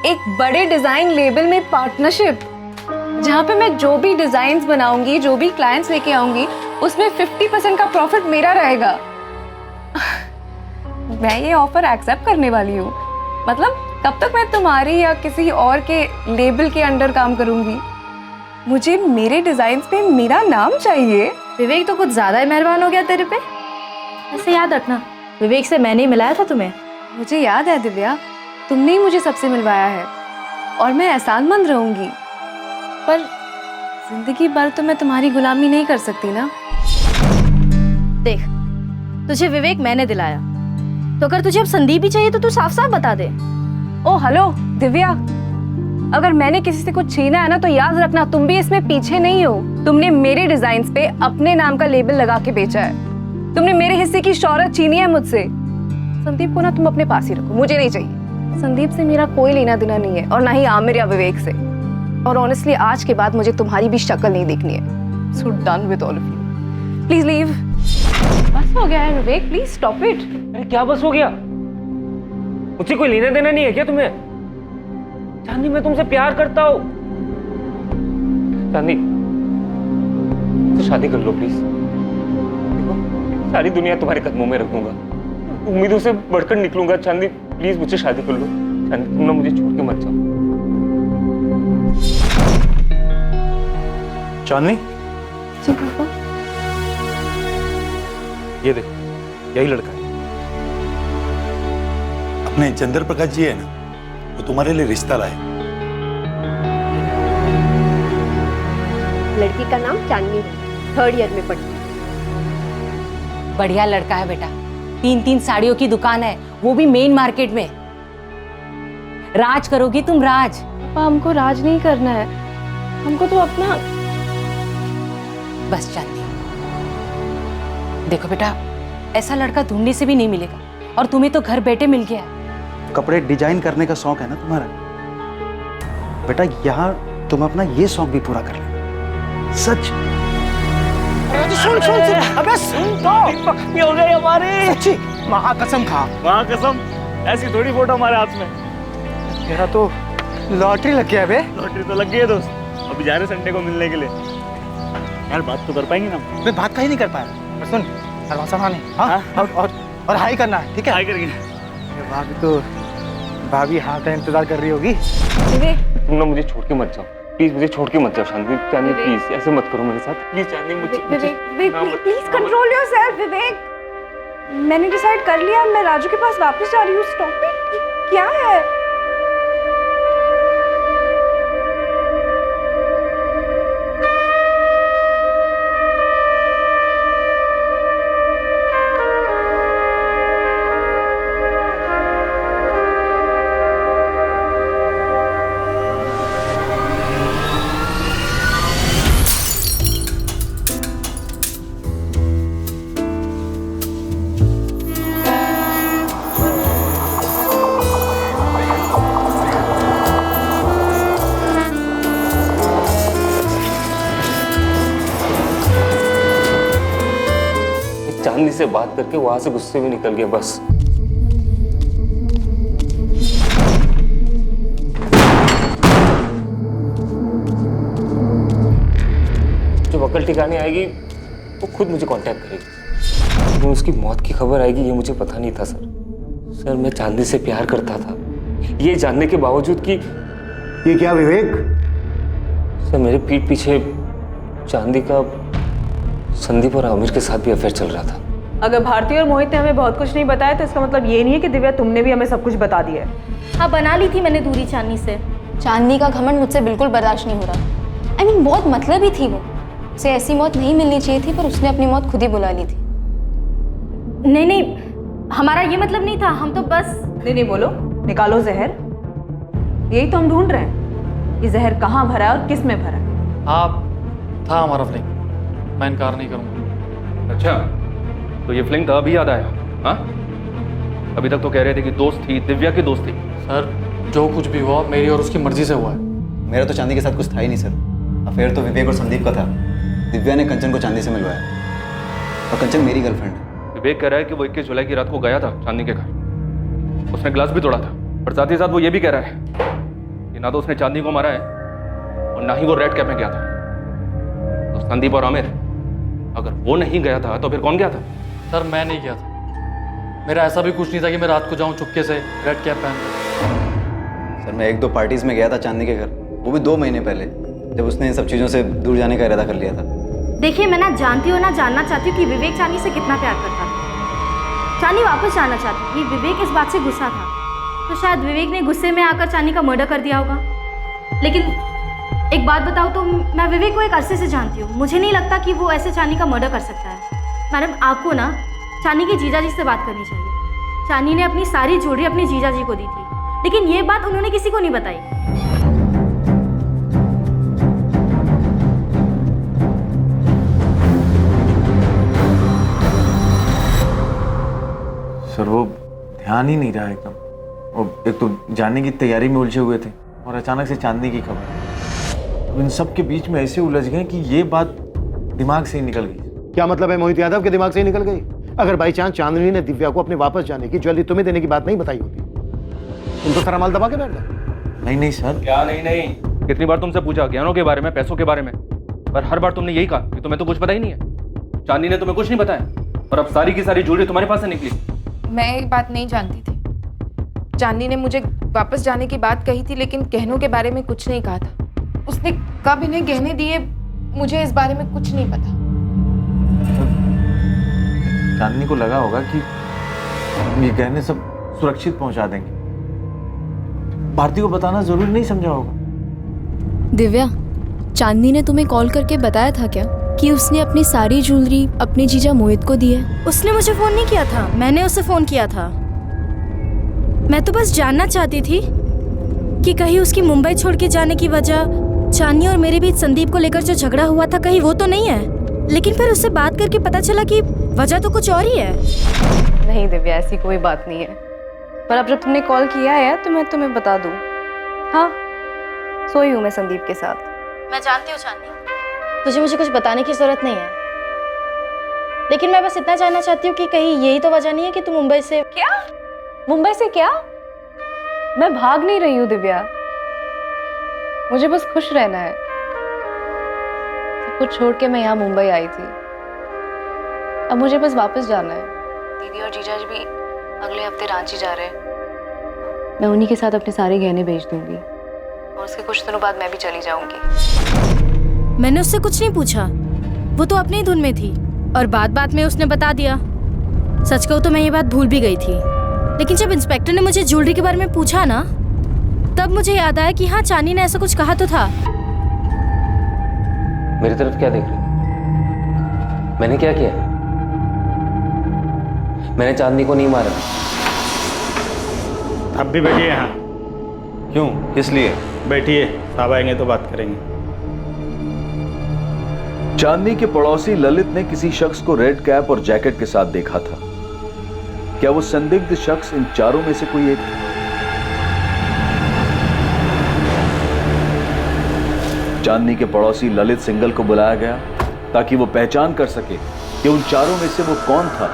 एक बड़े डिजाइन लेबल में पार्टनरशिप, जहाँ पे मैं जो भी डिजाइन्स बनाऊंगी, जो भी क्लाइंट्स लेके आऊंगी, उसमें 50% का प्रॉफिट मेरा रहेगा। मैं ये ऑफर एक्सेप्ट करने वाली हूँ। मतलब तब तक मैं तुम्हारी या किसी और के लेबल के अंडर काम करूंगी। मुझे मेरे डिजाइन्स पे मेरा नाम चाहिए। विवेक तो कुछ ज्यादा ही मेहरबान हो गया तेरे पे। ऐसे याद रखना, विवेक से मैंने मिलाया था तुम्हें। मुझे याद है दिव्या, तुमने ही मुझे सबसे मिलवाया है और मैं एहसानमंद रहूंगी, पर जिंदगी भर तो मैं तुम्हारी गुलामी नहीं कर सकती ना। देख, तुझे विवेक मैंने दिलाया, तो अगर तुझे अब संदीप ही चाहिए तो तू साफ साफ बता दे। ओ हेलो दिव्या, अगर मैंने किसी से कुछ छीना है ना तो याद रखना तुम भी इसमें पीछे नहीं हो। तुमने मेरे डिजाइन्स पे अपने नाम का लेबल लगा के बेचा है। तुमने मेरे हिस्से की शौहरत छीनी है मुझसे। संदीप को ना तुम अपने पास ही रखो, मुझे नहीं चाहिए। संदीप से मेरा कोई लेना देना नहीं है, और ना ही आमिर या विवेक से। और ऑनेस्टली आज के बाद मुझे तुम्हारी भी शक्ल नहीं देखनी है। So done with all of you, please leave. बस हो गया है विवेक, प्लीज स्टॉप इट। अरे क्या बस हो गया? मुझसे कोई लेना देना नहीं है क्या तुम्हें? चांदनी, मैं तुमसे प्यार करता हूँ। चांदनी, तो शादी कर लो प्लीज। देखो, सारी दुनिया तुम्हारे कदमों में रखूंगा, उम्मीदों से बढ़कर निकलूंगा। चांदनी प्लीज मुझसे शादी कर लो। चांदनी, तुम ना मुझे छोड़ के मत जाओ। चांदनी, जी पापा। ये देखो, यही लड़का है। अपने चंद्र प्रकाश जी है ना, वो तुम्हारे लिए रिश्ता लाए। लड़की का नाम चांदनी है, 3rd ईयर में पढ़ती है। बढ़िया लड़का है बेटा, 3-3 साड़ियों की दुकान है, वो भी मेन मार्केट में। राज करोगी तुम, राज। पापा, हमको राज नहीं करना है, हमको तो अपना। बस चांदनी, देखो बेटा, ऐसा लड़का ढूंढने से भी नहीं मिलेगा, और तुम्हें तो घर बैठे मिल गया। कपड़े डिजाइन करने का शौक है ना तुम्हारा बेटा, यहाँ तुम अपना ये शौक भी पूरा कर ले। सच। सुन सुन, अबे सुन तो। पक्की हो गई हमारी। सच्ची? महाकसम खा। महाकसम, ऐसी थोड़ी फोटो हमारे हाथ में। तेरा तो लॉटरी लग गया बे। लॉटरी तो लग गई है दोस्त। अभी जा रहे संडे को मिलने के लिए। यार बात तो कर पाएंगे ना? मैं बात कहीं नहीं कर पाया। पर सुन, दरवाजा माने। हाँ, और हाई करना है, ठीक है? हाई करके। भाभी हाँ का इंतजार कर रही होगी। तुम ना मुझे छोड़ के मत जाओ प्लीज, मुझे छोड़ के मत जाओ चांदनी। चांदनी प्लीज ऐसे मत करो मेरे साथ प्लीज। चांदनी मुझे प्लीज कंट्रोल योरसेल्फ विवेक। मैंने डिसाइड कर लिया, मैं राजू के पास वापस जा रही हूँ। Stop it. क्या है? चांदनी से बात करके वहां से गुस्से में निकल गया बस। जब अकल ठिकाने आएगी वो खुद मुझे कांटेक्ट करेगी। लेकिन उसकी मौत की खबर आएगी ये मुझे पता नहीं था सर। सर मैं चांदनी से प्यार करता था, ये जानने के बावजूद कि ये क्या विवेक? सर मेरे पीठ पीछे चांदी का संदीप और आमिर के साथ भी अफेयर चल रहा था। अगर भारती और मोहित ने हमें बहुत कुछ नहीं बताया तो इसका मतलब ये नहीं है कि दिव्या तुमने भी हमें सब कुछ बता दिया है। हाँ, बना ली थी मैंने दूरी चांदनी से। चांदनी का घमंड मुझसे बिल्कुल बर्दाश्त नहीं हो रहा। I mean, बहुत मतलबी थी वो। उसे ऐसी मौत नहीं मिलनी चाहिए थी, पर उसने अपनी मौत खुद ही बुला ली थी। नहीं नहीं, हमारा ये मतलब नहीं था, हम तो बस। नहीं बोलो, निकालो जहर। यही तो हम ढूंढ रहे हैं, ये जहर कहाँ भरा है और किस में भरा है। हाँ, था हमारा फ्लिंग, मैं इनकार नहीं करूँगा। अच्छा, तो ये फ्लिंग था अभी याद आया? हाँ, अभी तक तो कह रहे थे कि दोस्त थी, दिव्या की दोस्त थी। सर जो कुछ भी हुआ मेरी और उसकी मर्जी से हुआ है। मेरा तो चांदी के साथ कुछ था ही नहीं सर। अफेयर तो विवेक और संदीप का था। दिव्या ने कंचन को चांदी से मिलवाया और कंचन मेरी गर्लफ्रेंड है। विवेक कह रहा है कि वो 21 जुलाई की रात को गया था चांदनी के घर, उसने ग्लास भी तोड़ा था। और साथ ही साथ वो ये भी कह रहा है कि ना तो उसने चांदनी को मारा है और ना ही वो रेड कैप में गया था। तो संदीप और आमिर, अगर वो नहीं गया था तो फिर कौन गया था? सर मैं नहीं गया था, मेरा ऐसा भी कुछ नहीं था कि मैं रात को जाऊं चुपके से रेड कैप पहन कर। सर मैं 1-2 पार्टीज में गया था चांदनी के घर, वो भी 2 महीने पहले, जब उसने इन सब चीज़ों से दूर जाने का इरादा कर लिया था। देखिए, मैं ना जानती हूँ ना जानना चाहती हूँ कि विवेक चांदनी से कितना प्यार करता था। चांदनी वापस जाना चाहती थी, विवेक इस बात से गुस्सा था, तो शायद विवेक ने गुस्से में आकर चांदनी का मर्डर कर दिया होगा। लेकिन एक बात बताओ तो मैं विवेक को एक अरसे से जानती हूँ, मुझे नहीं लगता कि वो ऐसे चांदनी का मर्डर कर सकता है। मैडम, आपको ना चांदनी के जीजा जी से बात करनी चाहिए। चांदनी ने अपनी सारी ज्वेलरी अपने जीजा जी को दी थी, लेकिन ये बात उन्होंने किसी को नहीं बताई। सर वो ध्यान ही नहीं रहा एकदम। और एक तो जाने की तैयारी में उलझे हुए थे और अचानक से चांदनी की खबर। अब इन सब के बीच में ऐसे उलझ गए कि ये बात दिमाग से ही निकल गई। क्या मतलब है मोहित यादव के दिमाग से ही निकल गई? अगर बाई चांस चांदनी ने दिव्या को अपने वापस जाने की ज्वेलरी तुम्हें देने की बात नहीं बताई होती, तुम तो सारा माल दबा के बैठ गए। नहीं सर। क्या नहीं? कितनी बार तुमसे पूछा ज्ञानों के बारे में, पैसों के बारे में, पर हर बार तुमने यही कहा कि तुम्हें तो कुछ पता ही नहीं है। चांदनी ने तुम्हें कुछ नहीं बताया और अब सारी की सारी ज्वेलरी तुम्हारे पास से निकली। मैं एक बात नहीं जानती थी। चांदनी ने मुझे वापस जाने की बात कही थी, लेकिन गहनों के बारे में कुछ नहीं कहा था। उसने कब इन्हें गहने दिए, मुझे इस बारे में कुछ नहीं पता। चांदनी को लगा होगा कि ये गहने सब सुरक्षित पहुंचा देंगे। भारती को बताना जरूरी नहीं समझा होगा। दिव्या, चांदनी ने तुम्हें कॉल करके बताया था क्या कि उसने अपनी सारी ज्वेलरी अपने जीजा मोहित को दी है? उसने मुझे फोन नहीं किया था, मैंने उसे फोन किया था। मैं तो बस जानना चाहती थी कि कहीं उसकी मुंबई छोड़ के जाने की वजह चांदनी और मेरे बीच संदीप को लेकर जो झगड़ा हुआ था, कहीं वो तो नहीं है। लेकिन फिर उससे बात करके पता चला कि वजह तो कुछ और ही है। नहीं दिव्या, ऐसी कोई बात नहीं है, पर अब जब तुमने कॉल किया है तो मैं तुम्हें बता दूं। हाँ, सोई हूँ मैं संदीप के साथ। मैं जानती हूँ चांदनी, तुझे मुझे कुछ बताने की जरूरत नहीं है, लेकिन मैं बस इतना जानना चाहती हूँ कि कहीं यही तो वजह नहीं है कि तू मुंबई से। क्या? मुंबई से क्या? मैं भाग नहीं रही हूँ दिव्या, मुझे बस खुश रहना है। सब कुछ छोड़ के मैं यहाँ मुंबई आई थी, अब मुझे बस वापस जाना है। दीदी और जीजा जी भी अगले हफ्ते रांची जा रहे हैं। मैं उन्हीं के साथ अपने सारे गहने भेज दूंगी और उसके कुछ दिनों बाद मैं भी चली जाऊंगी। मैंने उससे कुछ नहीं पूछा, वो तो अपनी ही धुन में थी और बात बात में उसने बता दिया। सच कहूं तो मैं ये बात भूल भी गई थी। लेकिन जब इंस्पेक्टर ने मुझे ज्वेलरी के बारे में पूछा ना, तब मुझे याद आया कि हाँ, चांदनी ने ऐसा कुछ कहा तो था। मेरी तरफ क्या देख रही? मैंने क्या किया? मैंने चांदनी को नहीं मारा। आप भी बैठिए यहाँ। क्यों, किस लिए? बैठिए, साहब आएंगे तो बात करेंगे। चांदनी के पड़ोसी ललित ने किसी शख्स को रेड कैप और जैकेट के साथ देखा था। क्या वो संदिग्ध शख्स इन चारों में से कोई एक था? चांदनी के पड़ोसी ललित सिंगल को बुलाया गया ताकि वो पहचान कर सके कि उन चारों में से वो कौन था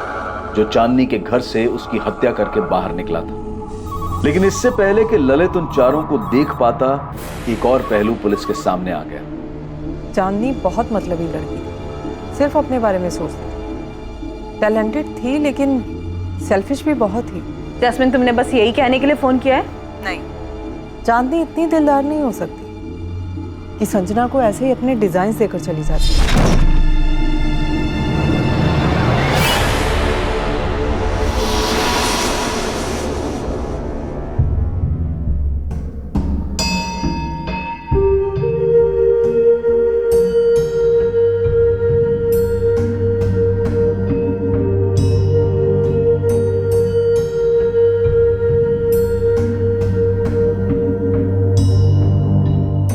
जो चांदनी के घर से उसकी हत्या करके बाहर निकला था। लेकिन इससे पहले कि ललित उन चारों को देख पाता, एक और पहलू पुलिस के सामने आ गया। चांदनी बहुत मतलबी लड़की थी, सिर्फ अपने बारे में सोचती थी। टैलेंटेड थी लेकिन सेल्फिश भी बहुत थी। जैस्मिन, तुमने बस यही कहने के लिए फोन किया है? नहीं, चांदनी इतनी दिलदार नहीं हो सकती कि संजना को ऐसे ही अपने डिजाइन देकर चली जाती।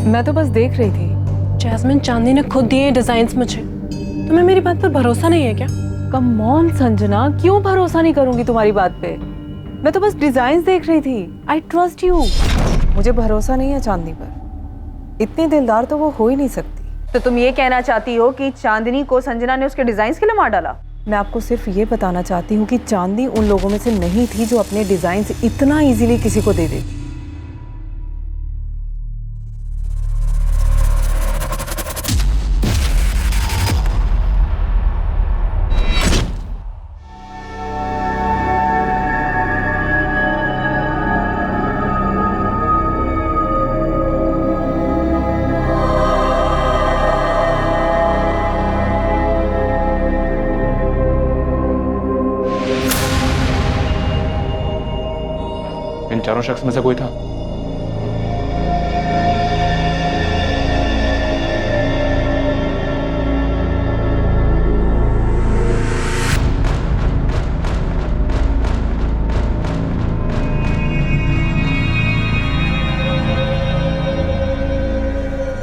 मैं तो बस देख रही थी। जैस्मिन, चांदनी ने खुद दिए डिजाइन्स मुझे। तुम्हें मेरी बात पर भरोसा नहीं है क्या? कम ऑन संजना, क्यों भरोसा नहीं करूंगी तुम्हारी बात पे? मैं तो बस डिजाइन्स देख रही थी। I trust you. मुझे भरोसा नहीं है चांदनी पर। इतनी दिलदार तो वो हो ही नहीं सकती। तो तुम ये कहना चाहती हो कि चांदनी को संजना ने उसके डिजाइन्स के लिए मार डाला? मैं आपको सिर्फ ये बताना चाहती हूँ कि चांदनी उन लोगों में से नहीं थी जो अपने डिजाइन्स इतना इजीली किसी को दे देती। इन चारों शख्स में से कोई था?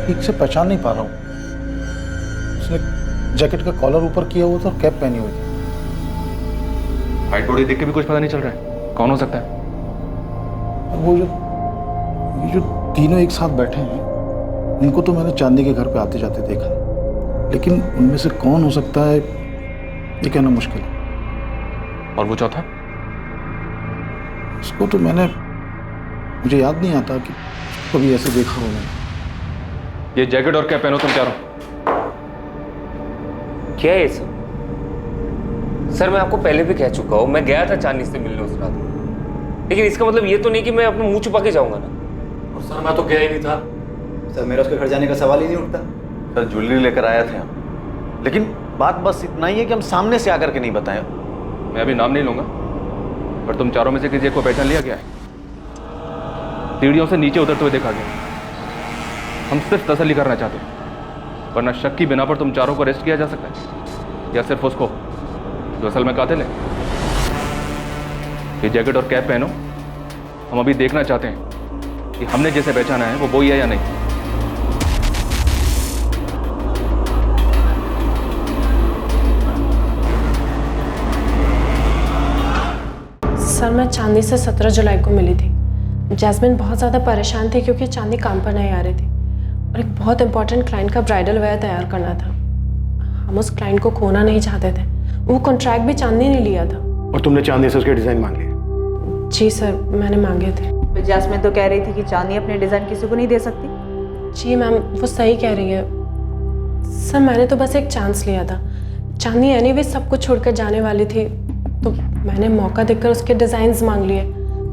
ठीक से पहचान नहीं पा रहा हूँ। उसने जैकेट का कॉलर ऊपर किया हुआ था और कैप पहनी हुई थी। हाइट बॉडी देख के भी कुछ पता नहीं चल रहा है कौन हो सकता है? वो ये जो तीनों एक साथ बैठे हैं, उनको तो मैंने चांदनी के घर पे आते जाते देखा, लेकिन उनमें से कौन हो सकता है ये कहना मुश्किल है। और वो चौथा? इसको तो मुझे याद नहीं आता कि कभी ऐसे देखा हो मैंने। ये जैकेट और कैप पहनो तुम चारों। क्या है ये सब? सर, मैं आपको पहले भी कह चुका हूँ, मैं गया था चांदनी से मिलने उस रात, लेकिन इसका मतलब ये तो नहीं कि मैं अपना मुंह छुपा के जाऊंगा ना। और सर, मैं तो गया ही नहीं था। सर, मेरा उसके घर जाने का सवाल ही नहीं उठता। सर, ज्वेलरी लेकर आया थे हम, लेकिन बात बस इतना ही है कि हम सामने से आकर के नहीं बताएं। मैं अभी नाम नहीं लूंगा, पर तुम चारों में से किसी एक को पहचान लिया गया है। सीढ़ियों से नीचे उतरते हुए देखा गया। हम सिर्फ तसल्ली करना चाहते हैं, वरना शक की बिना पर तुम चारों को अरेस्ट किया जा सकता है, या सिर्फ उसको जो असल में कातिल है। ये जैकेट और कैप पहनो। हम अभी देखना चाहते हैं कि हमने जैसे पहचाना है वो ही है या नहीं। सर, मैं चांदनी से 17 जुलाई को मिली थी। जैस्मिन बहुत ज़्यादा परेशान थी क्योंकि चांदनी काम पर नहीं आ रही थी और एक बहुत इंपॉर्टेंट क्लाइंट का ब्राइडल वेयर तैयार करना था। हम उस क्लाइंट को खोना नहीं चाहते थे। वो कॉन्ट्रैक्ट भी चांदनी ने लिया था। और तुमने चांदनी से उसके डिज़ाइन मांग लिए? जी सर, मैंने मांगे थे। जैस्मिन तो कह रही थी कि चांदनी अपने डिज़ाइन किसी को नहीं दे सकती। जी मैम, वो सही कह रही है। सर, मैंने तो बस एक चांस लिया था। चांदनी एनीवे सब कुछ छोड़कर जाने वाली थी, तो मैंने मौका देखकर उसके डिज़ाइंस मांग लिए।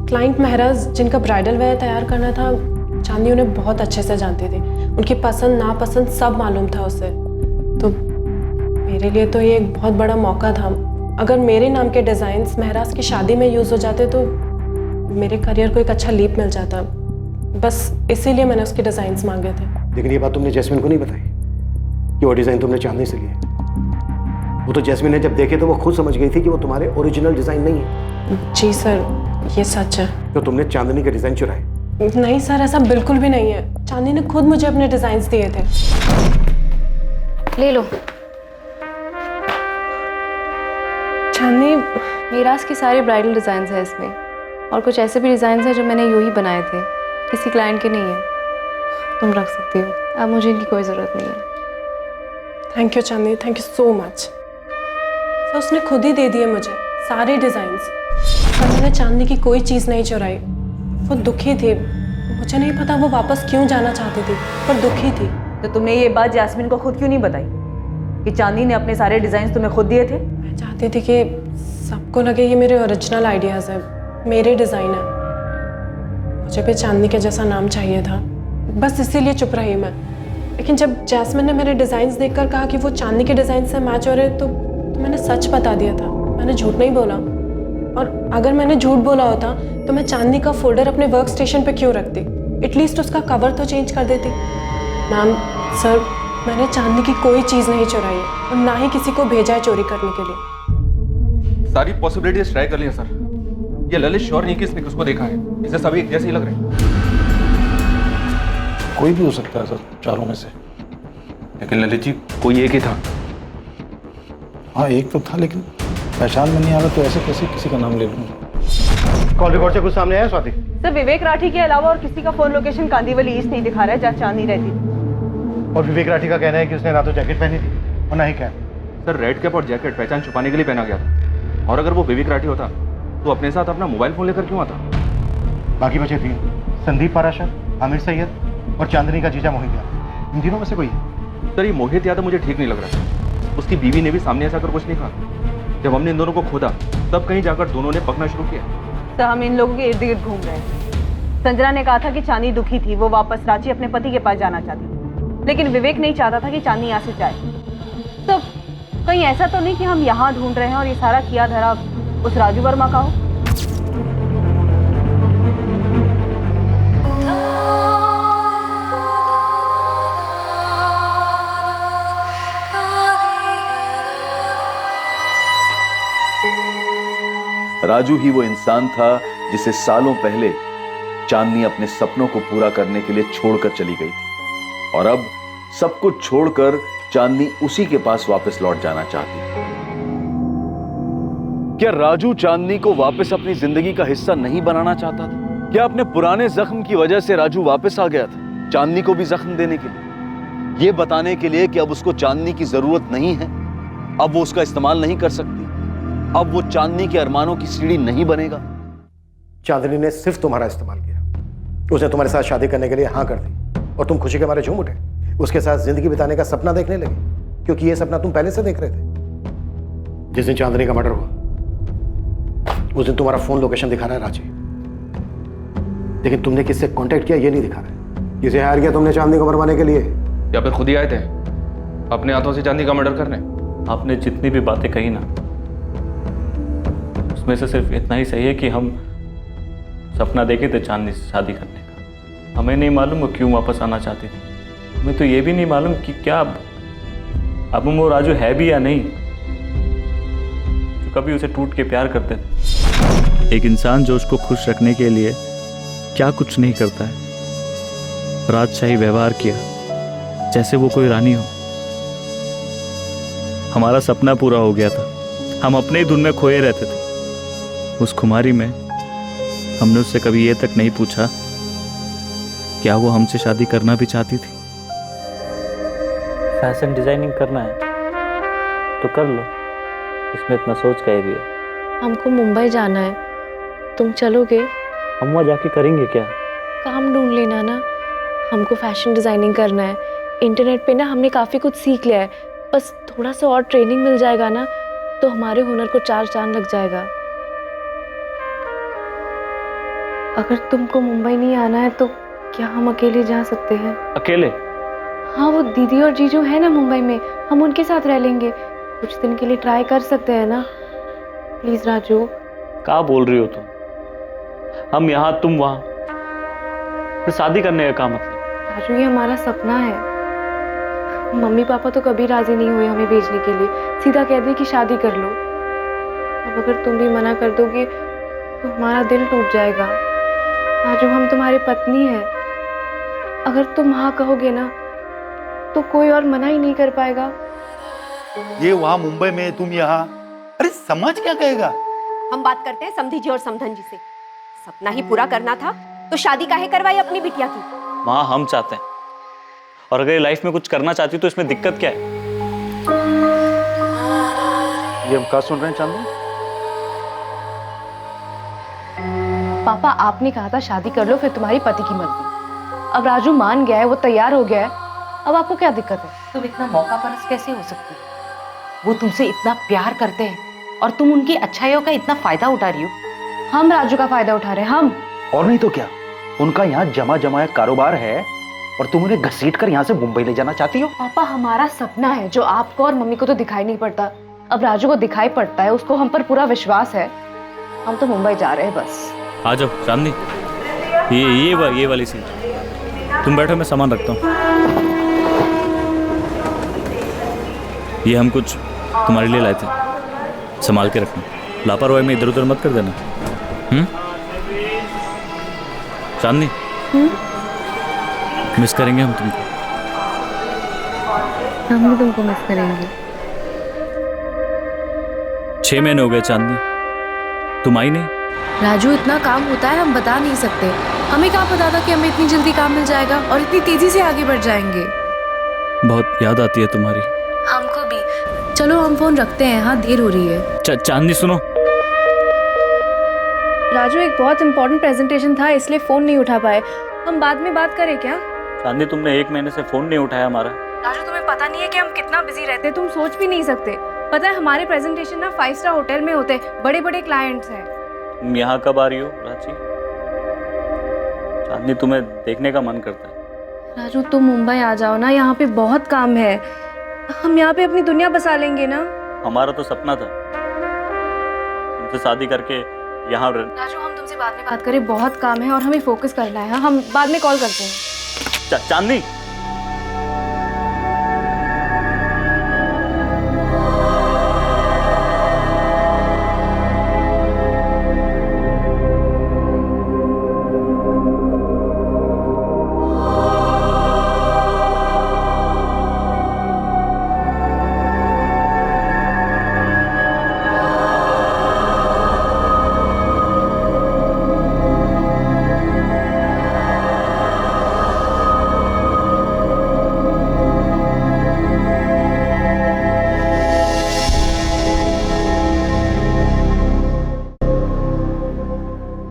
क्लाइंट महराज, जिनका ब्राइडल वेयर तैयार करना था, चांदनी उन्हें बहुत अच्छे से जानती थी। उनकी पसंद नापसंद सब मालूम था उसे। तो मेरे लिए तो ये एक बहुत बड़ा मौका था। अगर मेरे नाम के डिज़ाइंस महराज की शादी में यूज़ हो जाते तो मेरे करियर को एक अच्छा लीप मिल जाता। बस इसीलिए मैंने उसके डिज़ाइंस मांगे थे। लेकिन ये बात तुमने जैस्मिन को नहीं बताई कि वो डिज़ाइन तुमने चांदनी से लिए। वो तो जैस्मिन ने जब देखे तो वो खुद समझ गई थी कि वो तुम्हारे ओरिजिनल डिज़ाइन नहीं है। जी सर, ये सच है। तो तुमने चांदनी के डिज़ाइन चुराए? नहीं सर, ऐसा बिल्कुल भी नहीं है। चांदनी ने खुद मुझे अपने डिज़ाइंस दिए थे। ले लो। चांदनी, मीराज के सारे ब्राइडल डिज़ाइंस हैं इसमें, और कुछ ऐसे भी डिज़ाइंस हैं जो मैंने यूं ही बनाए थे, किसी क्लाइंट के नहीं है। तुम रख सकती हो, अब मुझे इनकी कोई ज़रूरत नहीं है। Thank you Chandni, thank you so much. Sir उसने खुद ही दे दिए मुझे सारे डिज़ाइंस। सर मैंने चांदनी की कोई चीज़ नहीं चुराई। वो दुखी थी, मुझे नहीं पता वो वापस क्यों जाना चाहती थी, पर दुखी थी। तो तुमने ये बात जैस्मिन को खुद क्यों नहीं बताई कि चांदनी ने अपने सारे डिज़ाइंस तुम्हें खुद दिए थे? मैं चाहती थी कि सबको लगे ये मेरे ओरिजिनल आइडियाज़ है, मेरे डिज़ाइन है। मुझे भी चांदनी के जैसा नाम चाहिए था, बस इसीलिए चुप रही मैं। लेकिन जब जैस्मिन ने मेरे डिज़ाइंस देखकर कहा कि वो चांदनी के डिज़ाइन से मैच हो रहे, तो मैंने सच बता दिया था। मैंने झूठ नहीं बोला। और अगर मैंने झूठ बोला होता तो मैं चांदनी का फोल्डर अपने वर्क स्टेशन पर क्यों रखती? एटलीस्ट उसका कवर तो चेंज कर देती। मैम, सर, मैंने चांदनी की कोई चीज़ नहीं चुराई है और ना ही किसी को भेजा है चोरी करने के लिए। सारी पॉसिबिलिटीज ट्राई कर लिया सर। ये ललित श्योर नहीं कि इसने किसको देखा है। इसे सभी एक जैसे ही लग रहे हैं। कोई भी हो सकता है सर, चारों में से। लेकिन ललित जी, कोई एक ही था। हाँ, एक तो था, लेकिन पहचान में नहीं आ रहा, तो ऐसे कैसे किसी का नाम ले लूँगा? कॉल रिकॉर्ड से कुछ सामने आया स्वाति? सर विवेक राठी के अलावा और किसी का फोन लोकेशन कांदीवली ईस्ट नहीं दिखा रहा है जहाँ चांदनी रहती थी। और विवेक राठी का कहना है कि उसने ना तो जैकेट पहनी थी और ना ही कैप। सर रेड कैप और जैकेट पहचान छुपाने के लिए पहना गया था। और अगर वो विवेक राठी होता तो अपने साथ अपना मोबाइल फोन लेकर क्यों आता? बाकी बचे तीन, संदीप पाराशर, आमिर सैयद और चांदनी का जीजा मोहित यादव। इन तीनों में से कोई है? सर ये मोहित यादव मुझे ठीक नहीं लग रहा। उसकी बीवी ने भी सामने ऐसा कर कुछ नहीं कहा। जब हमने इन दोनों को खोदा तब कहीं जाकर दोनों ने पकना शुरू किया। सर हम इन लोगों के इर्द गिर्द घूम रहे हैं। संजना ने कहा था कि चांदनी दुखी थी, वो वापस रांची अपने पति के पास जाना चाहती थी, लेकिन विवेक नहीं चाहता था कि चांदनी यहाँ से जाए। तो कहीं ऐसा तो नहीं कि हम यहाँ ढूंढ रहे हैं और ये सारा किया धरा उस राजू वर्मा का हो? राजू ही वो इंसान था जिसे सालों पहले चांदनी अपने सपनों को पूरा करने के लिए छोड़कर चली गई थी, और अब सब कुछ छोड़कर चांदनी उसी के पास वापस लौट जाना चाहती थी। क्या राजू चांदनी को वापस अपनी जिंदगी का हिस्सा नहीं बनाना चाहता था? क्या अपने पुराने जख्म की वजह से राजू वापस आ गया था चांदनी को भी जख्म देने के लिए, ये बताने के लिए कि अब उसको चांदनी की जरूरत नहीं है, अब वो उसका इस्तेमाल नहीं कर सकती, अब वो चांदनी के अरमानों की सीढ़ी नहीं बनेगा? चांदनी ने सिर्फ तुम्हारा इस्तेमाल किया। उसने तुम्हारे साथ शादी करने के लिए हाँ कर दी और तुम खुशी के मारे झूम उठे। उसके साथ जिंदगी बिताने का सपना देखने लगे, क्योंकि ये सपना तुम पहले से देख रहे थे। जिस दिन चांदनी का मर्डर हुआ उस दिन तुम्हारा फोन लोकेशन दिखा रहा है रांची, लेकिन तुमने किससे कांटेक्ट किया ये नहीं दिखा रहा है। किसे हायर किया तुमने चांदनी को मरवाने के लिए? या फिर खुद ही आए थे अपने हाथों से चांदनी का मर्डर करने? आपने जितनी भी बातें कही ना, उसमें से सिर्फ इतना ही सही है कि हम सपना देखे थे चांदनी से शादी करने का। हमें नहीं मालूम वो क्यों वापस आना चाहती थी। हमें तो ये भी नहीं मालूम कि क्या अब वो राजू है भी या नहीं, जो कभी उसे टूट के प्यार करते थे। एक इंसान जो उसको खुश रखने के लिए क्या कुछ नहीं करता है। राजशाही व्यवहार किया जैसे वो कोई रानी हो। हमारा सपना पूरा हो गया था, हम अपने ही धुन में खोए रहते थे। उस खुमारी में हमने उससे कभी ये तक नहीं पूछा क्या वो हमसे शादी करना भी चाहती थी। फैशन डिजाइनिंग करना है तो कर लो, इसमें इतना सोच का भी है। हमको मुंबई जाना है, तुम चलोगे? हम वहाँ जाके करेंगे क्या? काम ढूंढ लेना ना। हमको फैशन डिजाइनिंग करना है। इंटरनेट पे ना हमने काफ़ी कुछ सीख लिया है, बस थोड़ा सा और ट्रेनिंग मिल जाएगा ना तो हमारे हुनर को 4 चांद लग जाएगा। अगर तुमको मुंबई नहीं आना है तो क्या हम अकेले जा सकते हैं? अकेले? हाँ, वो दीदी और जीजू है ना मुंबई में, हम उनके साथ रह लेंगे। कुछ दिन के लिए ट्राई कर सकते हैं ना? प्लीज राजू। क्या बोल रही हो तुम? हम यहाँ तुम वहाँ, फिर शादी करने का क्या मतलब? राजू ये हमारा सपना है। मम्मी पापा तो कभी राजी नहीं हुए हमें भेजने के लिए, सीधा कह दिए कि शादी कर लो। अब अगर तुम भी मना कर दोगे तो हमारा दिल टूट जाएगा। राजू हम तुम्हारी पत्नी है, अगर तुम हाँ कहोगे ना तो कोई और मना ही नहीं कर पाएगा। ये वहां मुंबई में, तुम यहाँ, अरे समाज क्या कहेगा? हम बात करते हैं समधी जी और समधन जी से। सपना ही पूरा करना था तो शादी काहे करवाई अपनी बिटिया की? माँ हम चाहते हैं, और अगर ये लाइफ में कुछ करना चाहती तो इसमें दिक्कत क्या है? ये हम क्या सुन रहे हैं चांदनी? पापा आपने कहा था शादी कर लो फिर तुम्हारी पति की मर्जी। अब राजू मान गया है, वो तैयार हो गया है, अब आपको क्या दिक्कत है? तुम इतना मौका परस्त कैसे हो सकती हो? वो तुमसे इतना प्यार करते हैं और तुम उनकी अच्छाइयों का इतना फायदा उठा रही हो। हम राजू का फायदा उठा रहे हैं, हम। और नहीं तो क्या, उनका यहाँ जमा जमाया कारोबार है और तुम उन्हें घसीट कर यहाँ से मुंबई ले जाना चाहती हो? पापा हमारा सपना है जो आपको और मम्मी को तो दिखाई नहीं पड़ता, अब राजू को दिखाई पड़ता है, उसको हम पर पूरा विश्वास है। हम तो मुंबई जा रहे हैं बस। आ जाओ चांदनी, ये वाली सीट, तुम बैठो, मैं सामान रखता हूँ। ये हम कुछ तुम्हारे लिए लाए थे, संभाल के रखना, लापरवाही में इधर उधर मत कर देना। चांदनी, मिस करेंगे हम तुमको। हम भी तुमको मिस करेंगे। 6 महीने हो गए चांदनी, तुम आई नहीं। राजू इतना काम होता है हम बता नहीं सकते, हमें क्या पता था कि हमें इतनी जल्दी काम मिल जाएगा और इतनी तेजी से आगे बढ़ जाएंगे। बहुत याद आती है तुम्हारी। हमको भी। चलो हम फोन रखते हैं, हाँ देर हो रही है। चांदनी सुनो, राजू एक बहुत इंपॉर्टेंट प्रेजेंटेशन था इसलिए फोन नहीं उठा पाए, हम बाद में बात करें क्या? चांदनी तुमने 1 महीने से फोन नहीं उठाया हमारा। राजू तुम्हें पता नहीं है कि हम कितना बिजी रहते हैं, तुम सोच भी नहीं सकते। पता है हमारे प्रेजेंटेशन ना 5 स्टार होटल में होते हैं, बड़े बड़े क्लाइंट्स हैं। तुम यहाँ कब आ रही हो रांची? चांदनी तुम्हें देखने का मन करता है। राजू तुम मुंबई आ जाओ ना, यहाँ पे बहुत काम है, हम यहाँ पे अपनी दुनिया बसा लेंगे ना। हमारा तो सपना था तुमसे शादी करके यहाँ। राजू हम तुमसे बाद में बात करें, बहुत काम है और हमें फोकस करना है, हम बाद में कॉल करते हैं। चांदनी,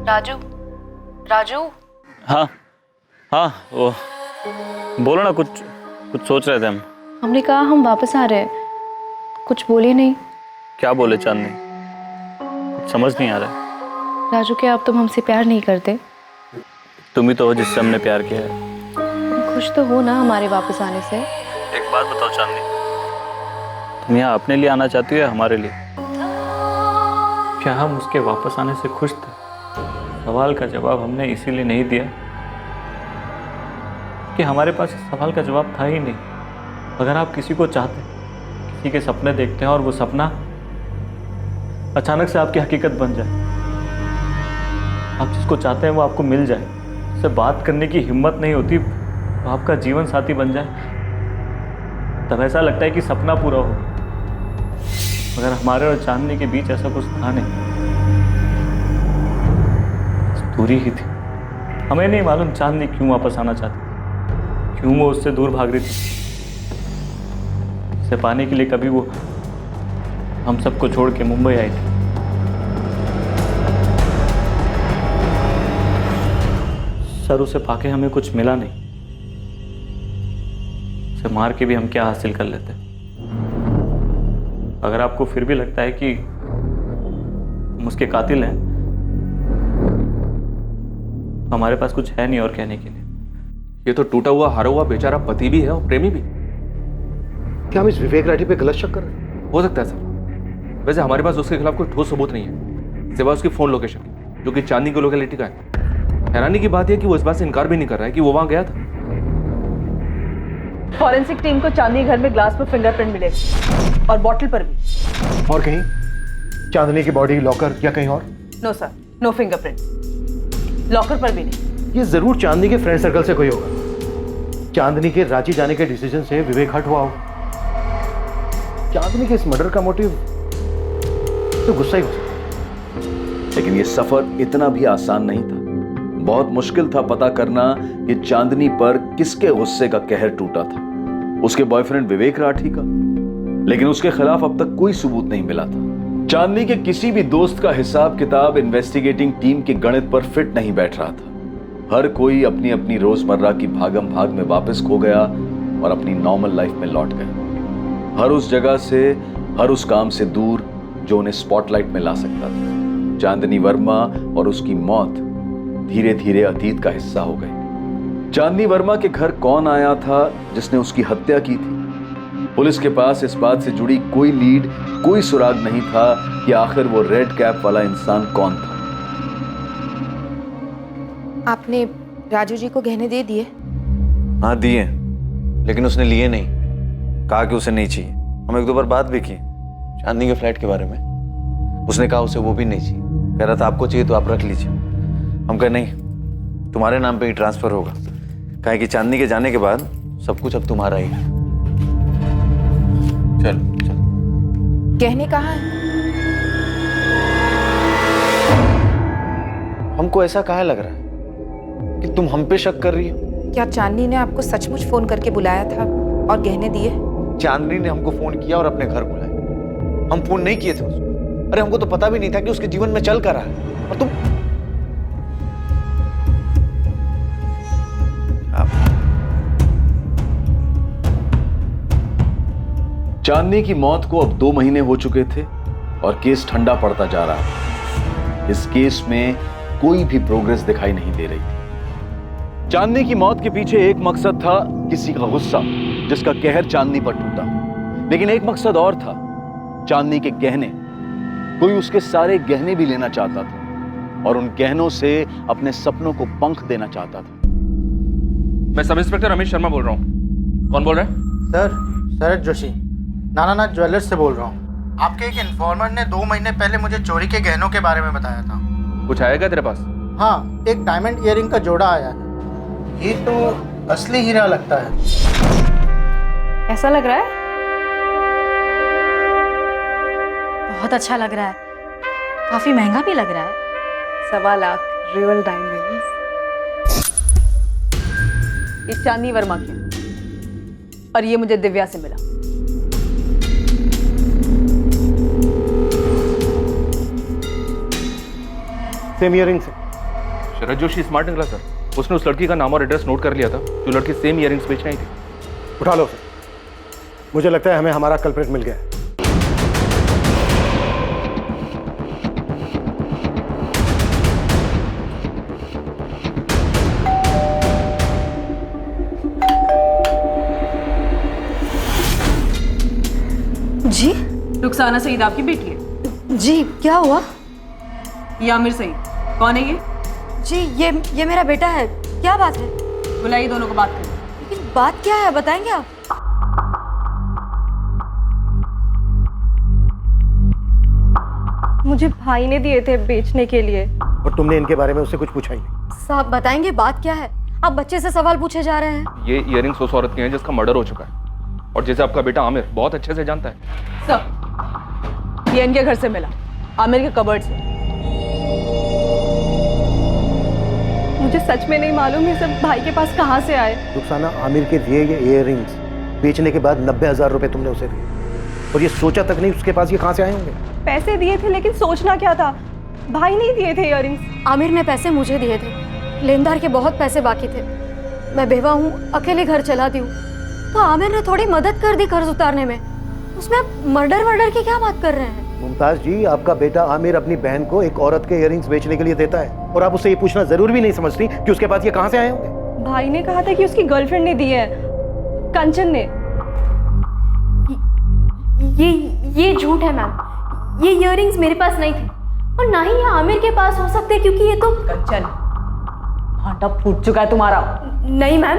राजू, राजू। हाँ हाँ, वो बोलो ना, कुछ सोच रहे थे हम। हमने कहा हम वापस आ रहे हैं, कुछ बोले नहीं। क्या बोले चांदनी, कुछ समझ नहीं आ रहा। राजू क्या अब तुम हमसे प्यार नहीं करते? तुम ही तो हो जिससे हमने प्यार किया है। तुम खुश तो हो ना हमारे वापस आने से? एक बात बताओ चांदनी, तुम यहाँ अपने लिए आना चाहती हो या हमारे लिए? क्या हम उसके वापस आने से खुश थे? सवाल का जवाब हमने इसीलिए नहीं दिया कि हमारे पास इस सवाल का जवाब था ही नहीं। अगर आप किसी को चाहते, किसी के सपने देखते हैं और वो सपना अचानक से आपकी हकीकत बन जाए, आप जिसको चाहते हैं वो आपको मिल जाए, उससे बात करने की हिम्मत नहीं होती, वो आपका जीवन साथी बन जाए, तब ऐसा लगता है कि सपना पूरा हो। मगर हमारे और चांदनी के बीच ऐसा कुछ था नहीं, दूरी ही थी। हमें नहीं मालूम चांदनी क्यों वापस आना चाहती थी, क्यों वो उससे दूर भाग रही थी। उसे पाने के लिए कभी वो हम सबको छोड़ के मुंबई आई थी। सर उसे पाके हमें कुछ मिला नहीं, उसे मार के भी हम क्या हासिल कर लेते। अगर आपको फिर भी लगता है कि हम उसके कातिल हैं, हमारे पास कुछ है नहीं और कहने के लिए। ये तो टूटा हुआ हारा हुआ बेचारा पति भी है और प्रेमी भी। क्या हम इस विवेक राठी पे गलत शक कर रहे हैं? हो सकता है सर, वैसे हमारे पास उसके खिलाफ कोई ठोस सबूत नहीं है सिवाय उसकी फोन लोकेशन की। जो कि चांदनी की लोकेलिटी का है। हैरानी की बात यह कि वो इस बात से इनकार भी नहीं कर रहा है कि वो वहां गया था। फॉरेंसिक टीम को चांदनी घर में ग्लास पर फिंगरप्रिंट मिले और बॉटल पर भी। और कहीं चांदनी की बॉडी लॉकर या कहीं और? No sir, no fingerprint, locker पर भी नहीं। ये जरूर चांदनी के फ्रेंड सर्कल से कोई होगा। चांदनी के रांची जाने के डिसीजन से विवेक हट हुआ होगा। चांदनी के इस मर्डर का मोटिव तो गुस्सा ही हो सकता है। लेकिन ये सफर इतना भी आसान नहीं था। बहुत मुश्किल था पता करना कि चांदनी पर किसके गुस्से का कहर टूटा था, उसके बॉयफ्रेंड विवेक राठी का। लेकिन उसके खिलाफ अब तक कोई सबूत नहीं मिला था। चांदनी के किसी भी दोस्त का हिसाब किताब इन्वेस्टिगेटिंग टीम के गणित पर फिट नहीं बैठ रहा था। हर कोई अपनी अपनी रोजमर्रा की भागम भाग में वापस खो गया और अपनी नॉर्मल लाइफ में लौट गया। हर उस जगह से, हर उस काम से दूर जो उन्हें स्पॉटलाइट में ला सकता था। चांदनी वर्मा और उसकी मौत धीरे धीरे अतीत का हिस्सा हो गई। चांदनी वर्मा के घर कौन आया था जिसने उसकी हत्या की थी? पुलिस के पास इस बात से जुड़ी कोई लीड, कोई सुराग नहीं था कि आखिर वो रेड कैप वाला इंसान कौन था। आपने राजू जी को गहने दे दिए? हाँ दिए, लेकिन उसने लिए नहीं। कहा कि उसे नहीं चाहिए। हम एक दो बार बात भी की चांदनी के फ्लैट के बारे में। उसने कहा उसे वो भी नहीं चाहिए। कह रहा था आपको चाहिए तो आप रख लीजिए। हम कहे नहीं, तुम्हारे नाम पे ही ट्रांसफर होगा। कहा कि चांदनी के जाने के बाद सब कुछ अब तुम्हारा ही है। चल चल। गहने कहाँ हैं? हमको ऐसा काहे लग रहा है कि तुम हम पे शक कर रही हो? क्या चांदनी ने आपको सचमुच फोन करके बुलाया था और गहने दिए? चांदनी ने हमको फोन किया और अपने घर बुलाया। हम फोन नहीं किए थे उसको। अरे हमको तो पता भी नहीं था कि उसके जीवन में चल कर रहा है। और तुम चांदनी की मौत को अब 2 महीने हो चुके थे और केस ठंडा पड़ता जा रहा था। इस केस में कोई भी प्रोग्रेस दिखाई नहीं दे रही थी। चांदनी की मौत के पीछे एक मकसद था, किसी का गुस्सा जिसका कहर चांदनी पर टूटा। लेकिन एक मकसद और था, चांदनी के गहने। कोई उसके सारे गहने भी लेना चाहता था और उन गहनों से अपने सपनों को पंख देना चाहता था। मैं सब इंस्पेक्टर अमित शर्मा बोल रहा हूँ। कौन बोल रहा है? सर, शरद जोशी, नानानाथ ज्वेलर्स से बोल रहा हूँ। आपके एक इन्फॉर्मर ने 2 महीने पहले मुझे चोरी के गहनों के बारे में बताया था। कुछ आएगा तेरे पास? हाँ, एक डायमंड ईयरिंग का जोड़ा आया है। ये तो असली हीरा लगता है। ऐसा लग रहा है? बहुत अच्छा लग रहा है। काफी महंगा भी लग रहा है। 1.25 लाख रियल डायमंड्स। ये चांदनी वर्मा की और ये मुझे दिव्या से मिला। सेम ईयरिंग्स है। शरद जोशी स्मार्ट निकला सर। उसने उस लड़की का नाम और एड्रेस नोट कर लिया था जो लड़की सेम ईयरिंग्स बेचने आई थी। उठा लो सर। मुझे लगता है हमें हमारा कल्प्रिट मिल गया है। जी? रुखसाना सईद आपकी बेटी है? जी, क्या हुआ? ये आमिर सईद। कौन है ये? जी, ये मेरा बेटा है। क्या बात है? बुलाइए दोनों को बात करें। लेकिन बात क्या है, बताएंगे आप? मुझे भाई ने दिए थे बेचने के लिए। और तुमने इनके बारे में उससे कुछ पूछा ही नहीं? साहब बताएंगे बात क्या है? आप बच्चे से सवाल पूछे जा रहे हैं। ये ईयरिंग्स उस औरत की हैं जिसका मर्डर हो चुका है और जिसे आपका बेटा आमिर बहुत अच्छे से जानता है। सब ये इनके घर से मिला, आमिर के कबर्ड से। मुझे सच में नहीं मालूम ये सब भाई के पास कहाँ से आए। रुखसाना, आमिर के दिए ये ईयरिंग्स बेचने के बाद 90,000 रुपए तुमने उसे दिए और ये सोचा तक नहीं उसके पास ये कहाँ से आए होंगे? पैसे दिए थे, लेकिन सोचना क्या था, भाई नहीं दिए थे ईयरिंग्स। आमिर ने पैसे मुझे दिए थे। लेनदार के बहुत पैसे बाकी थे। मैं बेवा हूँ, अकेले घर चलाती हूँ, तो आमिर ने थोड़ी मदद कर दी कर्ज उतारने में। उसमें आप मर्डर की क्या बात कर रहे हैं? मुमताज जी, आपका बेटा आमिर अपनी बहन को एक औरत के ईयरिंग्स बेचने के लिए देता है और आप उससे ये पूछना जरूर भी नहीं समझती कि उसके पास ये कहाँ से आए होंगे? भाई ने कहा था कि उसकी गर्लफ्रेंड ने दिए हैं, कंचन ने। ये झूठ है मैम। ये इयररिंग्स मेरे पास नहीं थे। और ना ही ये आमिर के पास हो सकते, क्योंकि ये तो कंचन, भांडा फूट चुका है तुम्हारा। नहीं मैम,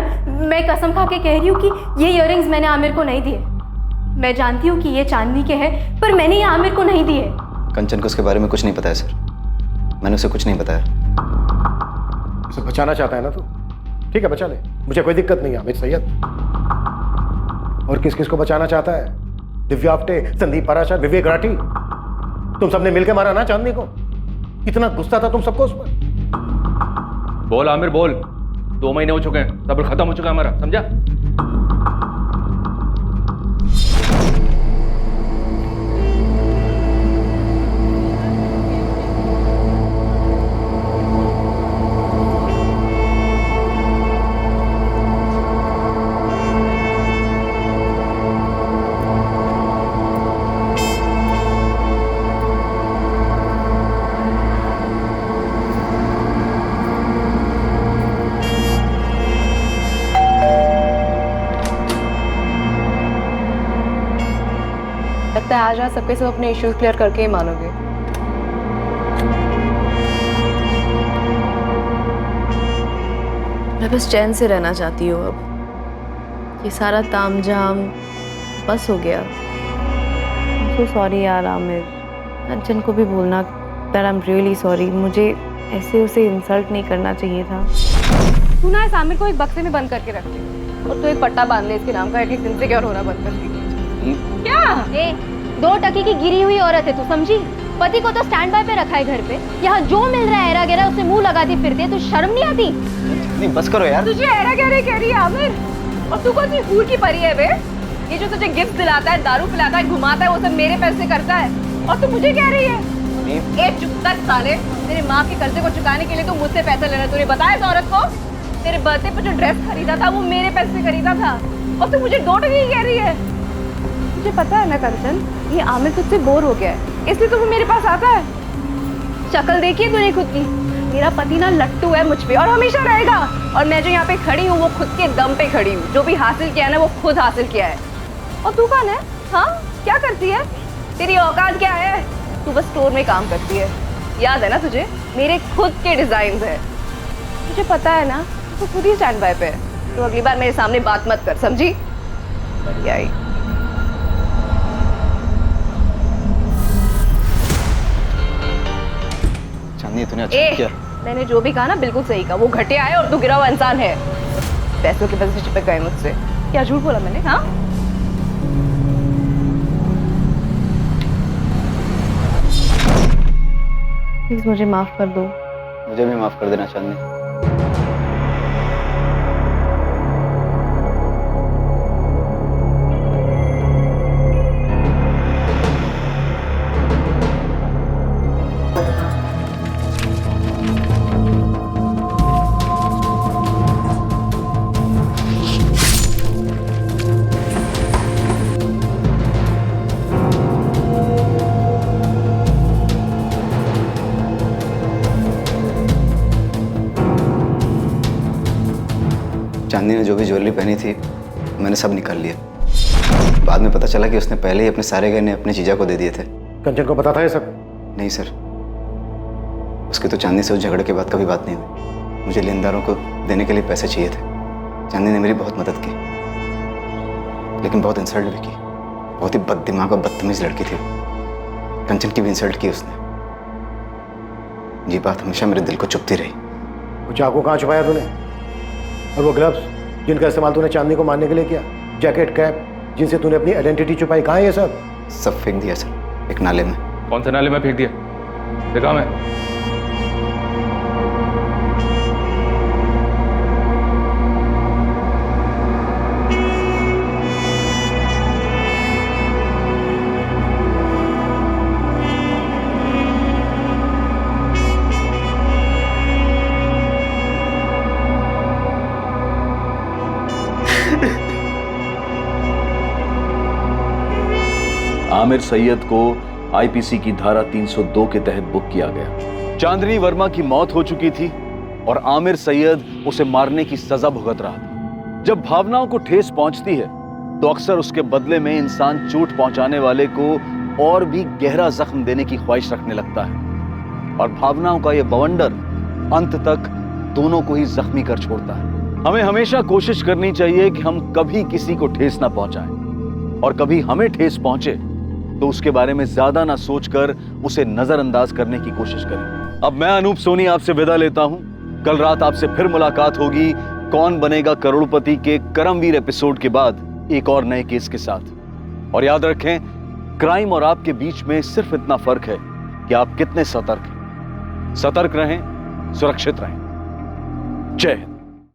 मैं कसम खा के कह रही हूँ कि ये इयररिंग्स मैंने आमिर को नहीं दिए। मैं जानती हूँ कि ये चांदनी के हैं, पर मैंने ये आमिर को नहीं दिए। कंचन को उसके बारे में कुछ नहीं पता है सर, मैंने उसे कुछ नहीं बताया। उसे बचाना चाहता है ना तू? ठीक है, बचा ले, मुझे कोई दिक्कत नहीं है आमिर सैयद। और किस किस को बचाना चाहता है? दिव्या आप्टे, संदीप पाराशर, विवेक राठी, तुम सबने मिलकर मारा ना चांदनी को। इतना गुस्सा था तुम सबको उस पर। बोल आमिर बोल, 2 महीने हो चुके हैं, सब्र खत्म हो चुका है हमारा, समझा? लगता है आज रात सबके सब अपने इश्यूज क्लियर करके ही मानोगे। मैं बस चैन से रहना चाहती हूँ अब। ये सारा तामझाम बस हो गया। सो सॉरी यार आमिर, कंचन को भी बोलना that I am really sorry. मुझे ऐसे उसे इंसल्ट नहीं करना चाहिए था। तू ना इस आमिर को एक बक्से में बंद करके रख ले और तू एक पट्टा बांध ले इसके नाम का, एटलीस्ट इनसिक्योर होना बंद कर दे। क्या? 2 टके की गिरी हुई औरत है तू, समझी? पति को तो स्टैंड बाय पे रखा है घर पे, यहाँ जो मिल रहा है एरा गैरा उसे मुंह लगाती फिरती है, तो शर्म नहीं आती? नहीं बस करो यार। तुझे एरा गैरे कह रही है आमिर, और तू कौन सी हूर की परी है बे? ये जो तुझे गिफ्ट दिलाता है, दारू पिलाता है, घुमाता है, वो सब मेरे पैसे करता है, और तू मुझे कह रही है? ए चुप कर साले, तेरे माँ के कर्जे को चुकाने के लिए तो मुझसे पैसे लेना। तूने बताया इस औरत को? तेरे बर्थडे पे जो ड्रेस खरीदा था वो मेरे पैसे से खरीदा था, और तू मुझे 2 टके की कह रही है? मुझे पता है ना कंचन, ये आमिर तुझसे बोर हो गया है, इसलिए तो वो मेरे पास आता है। शक्ल देखी है तूने खुद की? मेरा पति ना लट्टू है मुझ पे और हमेशा रहेगा, और मैं जो यहाँ पे खड़ी हूँ वो खुद के दम पे खड़ी हूँ। जो भी हासिल किया है ना वो खुद हासिल किया है। और तू कौन है? हाँ, क्या करती है? तेरी औकात क्या है? तू बस स्टोर में काम करती है, याद है ना तुझे? मेरे खुद के डिजाइन है, मुझे पता है ना। तू खुद ही स्टैंड बाय पे है, तो अगली बार मेरे सामने बात मत कर, समझी? बढ़िया ही। चांदनी तूने अच्छा किया। मैंने जो भी कहा ना बिल्कुल सही कहा। वो घटिया है और तू गिरा हुआ इंसान है, पैसों की वजह से चिपक गए मुझसे। क्या झूठ बोला मैंने? हाँ, प्लीज मुझे माफ कर दो। मुझे भी माफ कर देना चांदनी। चांदनी ने जो भी ज्वेलरी पहनी थी मैंने सब निकाल लिया। बाद में पता चला कि उसने पहले ही अपने सारे गहने अपने जीजा को दे दिए थे। कंचन को पता था ये सब? नहीं सर, उसके तो चांदनी से उस झगड़े के बाद कभी बात नहीं हुई। मुझे लेनदारों को देने के लिए पैसे चाहिए थे। चांदनी ने मेरी बहुत मदद की, लेकिन बहुत इंसल्ट भी की। बहुत ही बददिमाग और बदतमीज लड़की थी। कंचन की भी इंसल्ट की उसने। ये बात हमेशा मेरे दिल को चुभती रही। वो चाकू कहाँ छुपाया तूने? और वो ग्लव्स जिनका इस्तेमाल तूने चांदनी को मारने के लिए किया, जैकेट, कैप जिनसे तूने अपनी आइडेंटिटी छुपाई, कहाँ है ये सब? सब फेंक दिया सर, एक नाले में। कौन से नाले में फेंक दिया? देखा मैं? आमिर सैयद को आईपीसी की धारा 302 के तहत बुक किया गया। चांदनी वर्मा की मौत हो चुकी थी और आमिर सैयद उसे मारने की सजा भुगत रहा था। जब भावनाओं को ठेस पहुंचती है तो अक्सर उसके बदले में इंसान चोट पहुंचाने वाले को और भी गहरा जख्म देने की ख्वाहिश रखने लगता है। और भावनाओं का यह बवंडर अंत तक दोनों को ही जख्मी कर छोड़ता है। हमें हमेशा कोशिश करनी चाहिए कि हम कभी किसी को ठेस ना पहुंचाएं, और कभी हमें ठेस पहुंचे तो उसके बारे में ज्यादा ना सोचकर उसे नजरअंदाज करने की कोशिश करें। अब मैं अनूप सोनी आपसे विदा लेता हूं। कल रात आपसे फिर मुलाकात होगी कौन बनेगा करोड़पति के करमवीर एपिसोड के बाद एक और नए केस के साथ। और याद रखें, क्राइम और आपके बीच में सिर्फ इतना फर्क है कि आप कितने सतर्क हैं। सतर्क रहें, सुरक्षित रहें। जय हिंद।